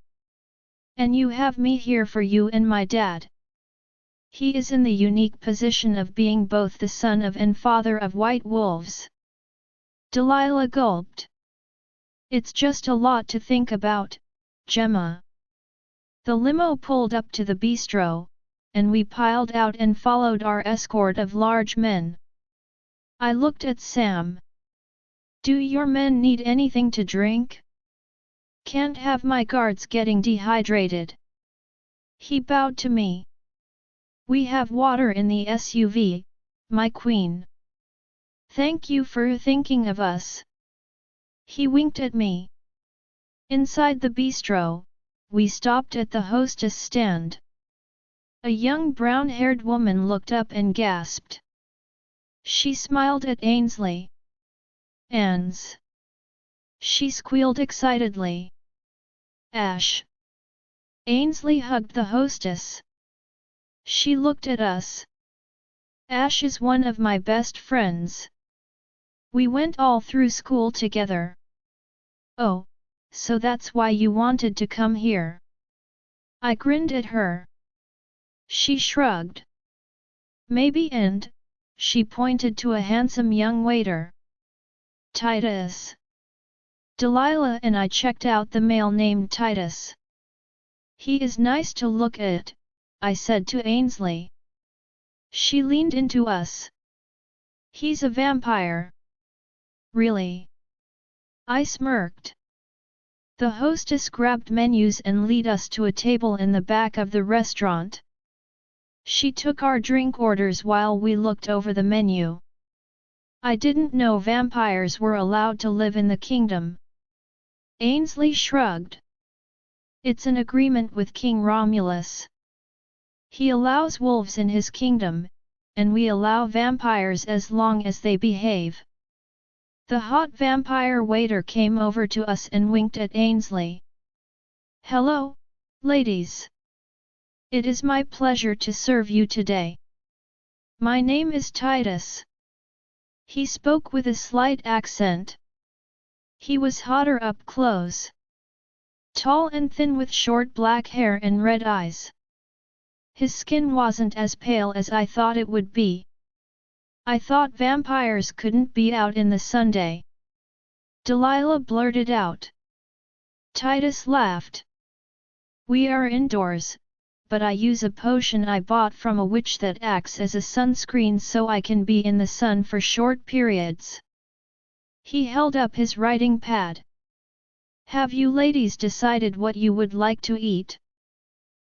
And you have me here for you and my dad. He is in the unique position of being both the son of and father of white wolves. Delilah gulped. It's just a lot to think about, Gemma. The limo pulled up to the bistro, and we piled out and followed our escort of large men. I looked at Sam. Do your men need anything to drink? Can't have my guards getting dehydrated. He bowed to me. We have water in the SUV, my queen. Thank you for thinking of us. He winked at me. Inside the bistro, we stopped at the hostess stand. A young brown-haired woman looked up and gasped. She smiled at Ainsley. Ans. She squealed excitedly. Ash. Ainsley hugged the hostess. She looked at us. Ash is one of my best friends. We went all through school together. Oh, so that's why you wanted to come here. I grinned at her. She shrugged. Maybe, and she pointed to a handsome young waiter. Titus. Delilah and I checked out the male named Titus. He is nice to look at, I said to Ainsley. She leaned into us. He's a vampire. Really? I smirked. The hostess grabbed menus and led us to a table in the back of the restaurant. She took our drink orders while we looked over the menu. I didn't know vampires were allowed to live in the kingdom. Ainsley shrugged. It's an agreement with King Romulus. He allows wolves in his kingdom, and we allow vampires as long as they behave. The hot vampire waiter came over to us and winked at Ainsley. Hello, ladies. It is my pleasure to serve you today. My name is Titus. He spoke with a slight accent. He was hotter up close. Tall and thin with short black hair and red eyes. His skin wasn't as pale as I thought it would be. I thought vampires couldn't be out in the Sunday. Delilah blurted out. Titus laughed. We are indoors, but I use a potion I bought from a witch that acts as a sunscreen so I can be in the sun for short periods. He held up his writing pad. Have you ladies decided what you would like to eat?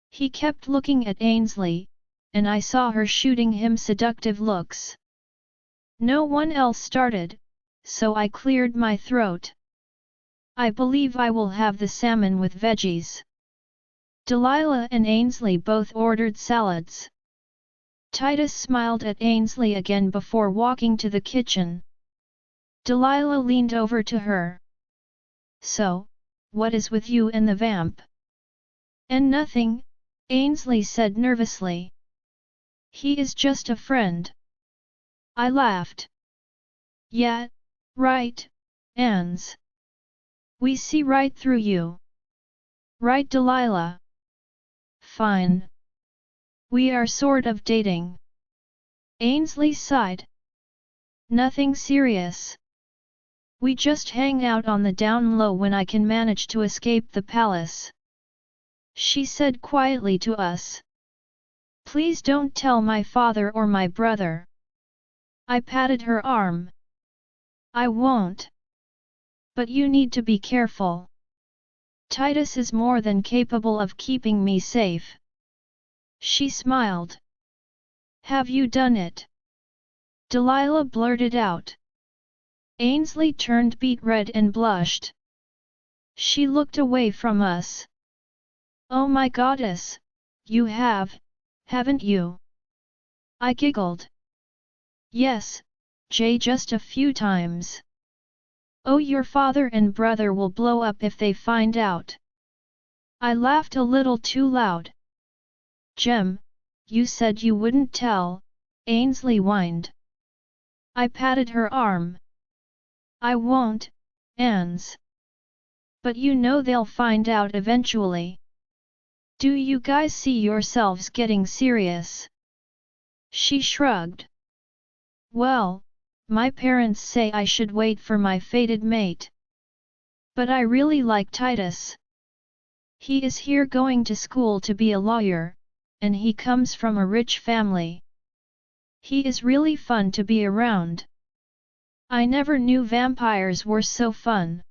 He kept looking at Ainsley, and I saw her shooting him seductive looks. No one else started, so I cleared my throat. I believe I will have the salmon with veggies. Delilah and Ainsley both ordered salads. Titus smiled at Ainsley again before walking to the kitchen. Delilah leaned over to her. So, what is with you and the vamp? And nothing, Ainsley said nervously. He is just a friend. I laughed. Yeah, right, Ans. We see right through you. Right, Delilah? Fine. We are sort of dating. Ainsley sighed. Nothing serious. We just hang out on the down low when I can manage to escape the palace. She said quietly to us. Please don't tell my father or my brother. I patted her arm. I won't. But you need to be careful. Titus is more than capable of keeping me safe. She smiled. Have you done it? Delilah blurted out. Ainsley turned beet red and blushed. She looked away from us. Oh my goddess, you have, haven't you? I giggled. Yes, Jay, just a few times. Oh, your father and brother will blow up if they find out. I laughed a little too loud. Jem, you said you wouldn't tell, Ainsley whined. I patted her arm. I won't, Ans. But you know they'll find out eventually. Do you guys see yourselves getting serious? She shrugged. Well, my parents say I should wait for my fated mate. But I really like Titus. He is here going to school to be a lawyer, and he comes from a rich family. He is really fun to be around. I never knew vampires were so fun.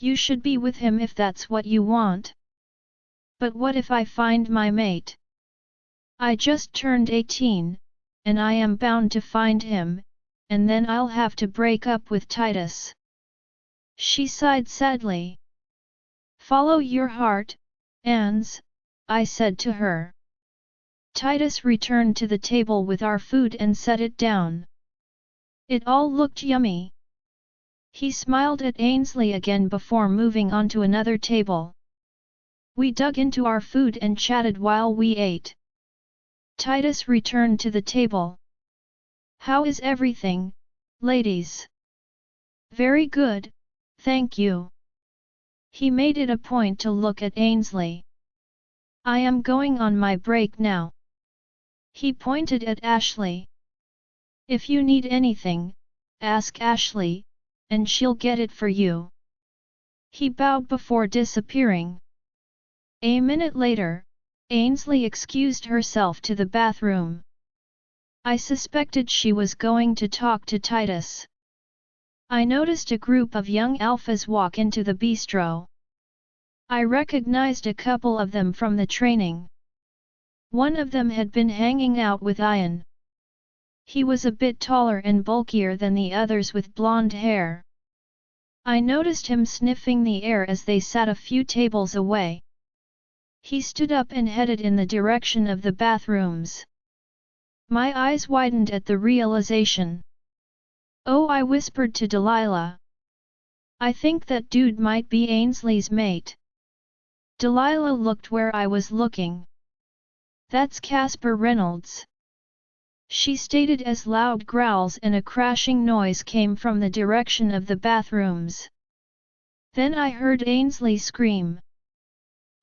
You should be with him if that's what you want. But what if I find my mate? I just turned 18, and I am bound to find him, and then I'll have to break up with Titus. She sighed sadly. Follow your heart, Ans, I said to her. Titus returned to the table with our food and set it down. It all looked yummy. He smiled at Ainsley again before moving on to another table. We dug into our food and chatted while we ate. Titus returned to the table. How is everything, ladies? Very good, thank you. He made it a point to look at Ainsley. I am going on my break now. He pointed at Ashley. If you need anything, ask Ashley, and she'll get it for you. He bowed before disappearing. A minute later, Ainsley excused herself to the bathroom. I suspected she was going to talk to Titus. I noticed a group of young alphas walk into the bistro. I recognized a couple of them from the training. One of them had been hanging out with Ian. He was a bit taller and bulkier than the others with blonde hair. I noticed him sniffing the air as they sat a few tables away. He stood up and headed in the direction of the bathrooms. My eyes widened at the realization. Oh, I whispered to Delilah. I think that dude might be Ainsley's mate. Delilah looked where I was looking. That's Casper Reynolds, she stated as loud growls and a crashing noise came from the direction of the bathrooms. Then I heard Ainsley scream.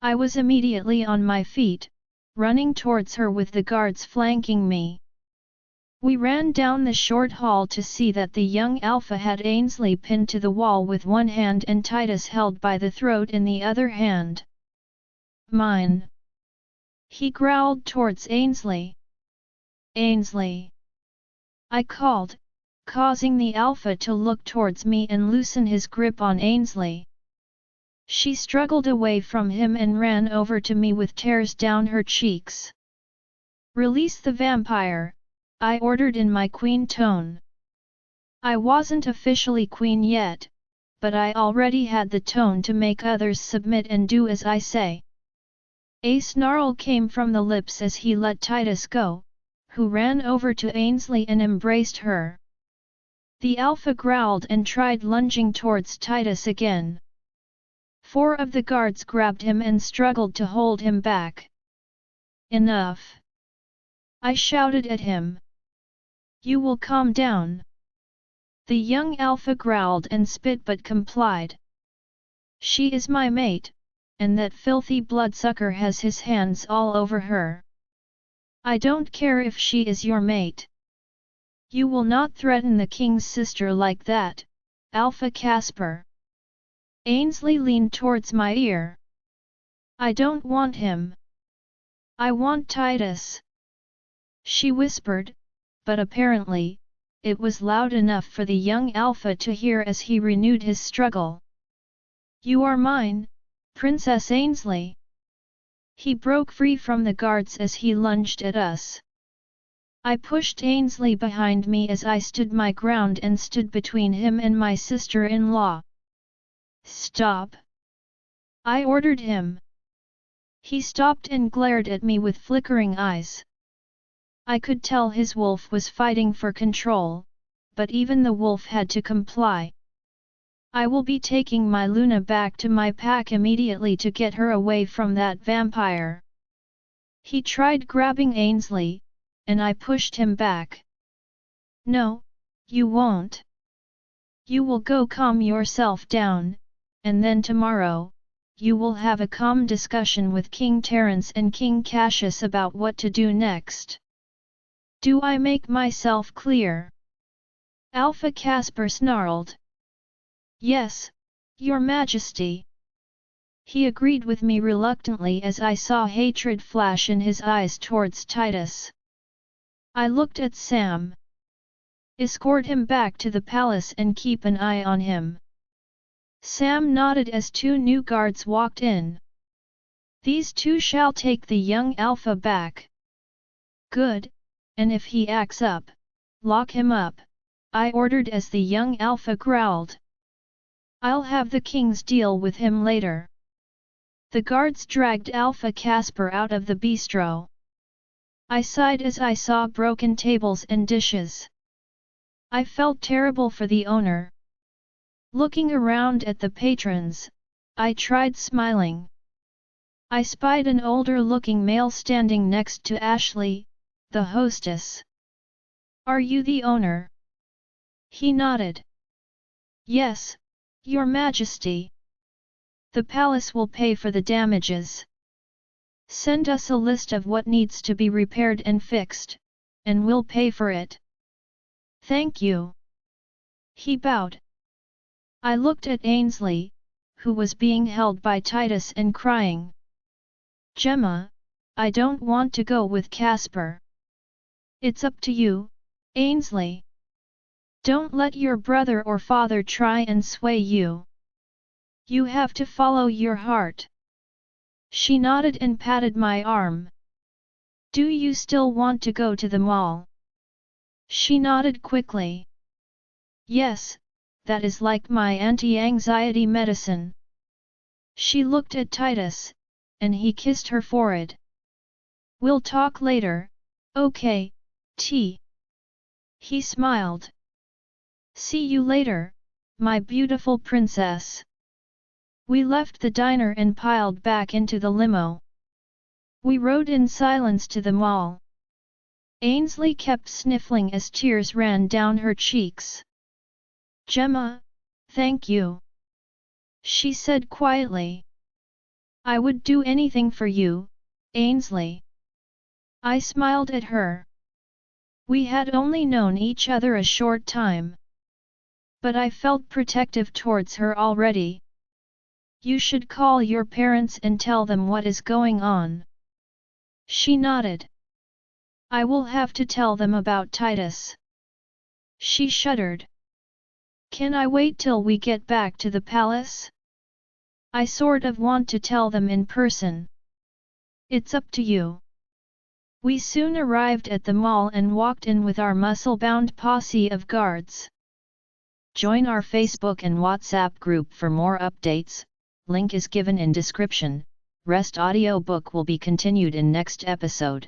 I was immediately on my feet, running towards her with the guards flanking me. We ran down the short hall to see that the young alpha had Ainsley pinned to the wall with one hand and Titus held by the throat in the other hand. Mine. He growled towards Ainsley. Ainsley. I called, causing the alpha to look towards me and loosen his grip on Ainsley. She struggled away from him and ran over to me with tears down her cheeks. Release the vampire, I ordered in my queen tone. I wasn't officially queen yet, but I already had the tone to make others submit and do as I say. A snarl came from the lips as he let Titus go, who ran over to Ainsley and embraced her. The alpha growled and tried lunging towards Titus again. 4 of the guards grabbed him and struggled to hold him back. Enough! I shouted at him. You will calm down. The young alpha growled and spit but complied. She is my mate, and that filthy bloodsucker has his hands all over her. I don't care if she is your mate. You will not threaten the king's sister like that, Alpha Casper. Ainsley leaned towards my ear. I don't want him. I want Titus. She whispered, but apparently, it was loud enough for the young alpha to hear as he renewed his struggle. You are mine, Princess Ainsley. He broke free from the guards as he lunged at us. I pushed Ainsley behind me as I stood my ground and stood between him and my sister-in-law. Stop! I ordered him. He stopped and glared at me with flickering eyes. I could tell his wolf was fighting for control, but even the wolf had to comply. I will be taking my Luna back to my pack immediately to get her away from that vampire. He tried grabbing Ainsley, and I pushed him back. No, you won't. You will go calm yourself down, and then tomorrow, you will have a calm discussion with King Terence and King Cassius about what to do next. Do I make myself clear? Alpha Casper snarled. Yes, Your Majesty. He agreed with me reluctantly as I saw hatred flash in his eyes towards Titus. I looked at Sam. Escort him back to the palace and keep an eye on him. Sam nodded as two new guards walked in. These two shall take the young alpha back. Good, and if he acts up, lock him up, I ordered as the young alpha growled. I'll have the kings deal with him later. The guards dragged Alpha Casper out of the bistro. I sighed as I saw broken tables and dishes. I felt terrible for the owner. Looking around at the patrons, I tried smiling. I spied an older-looking male standing next to Ashley, the hostess. Are you the owner? He nodded. Yes, Your Majesty. The palace will pay for the damages. Send us a list of what needs to be repaired and fixed, and we'll pay for it. Thank you. He bowed. I looked at Ainsley, who was being held by Titus and crying. Gemma, I don't want to go with Casper. It's up to you, Ainsley. Don't let your brother or father try and sway you. You have to follow your heart. She nodded and patted my arm. Do you still want to go to the mall? She nodded quickly. Yes, that is like my anti-anxiety medicine. She looked at Titus, and he kissed her forehead. We'll talk later, okay, T. He smiled. See you later, my beautiful princess. We left the diner and piled back into the limo. We rode in silence to the mall. Ainsley kept sniffling as tears ran down her cheeks. Gemma, thank you. She said quietly. I would do anything for you, Ainsley. I smiled at her. We had only known each other a short time. But I felt protective towards her already. You should call your parents and tell them what is going on. She nodded. I will have to tell them about Titus. She shuddered. Can I wait till we get back to the palace? I sort of want to tell them in person. It's up to you. We soon arrived at the mall and walked in with our muscle-bound posse of guards. Join our Facebook and WhatsApp group for more updates, link is given in description. Rest audiobook will be continued in next episode.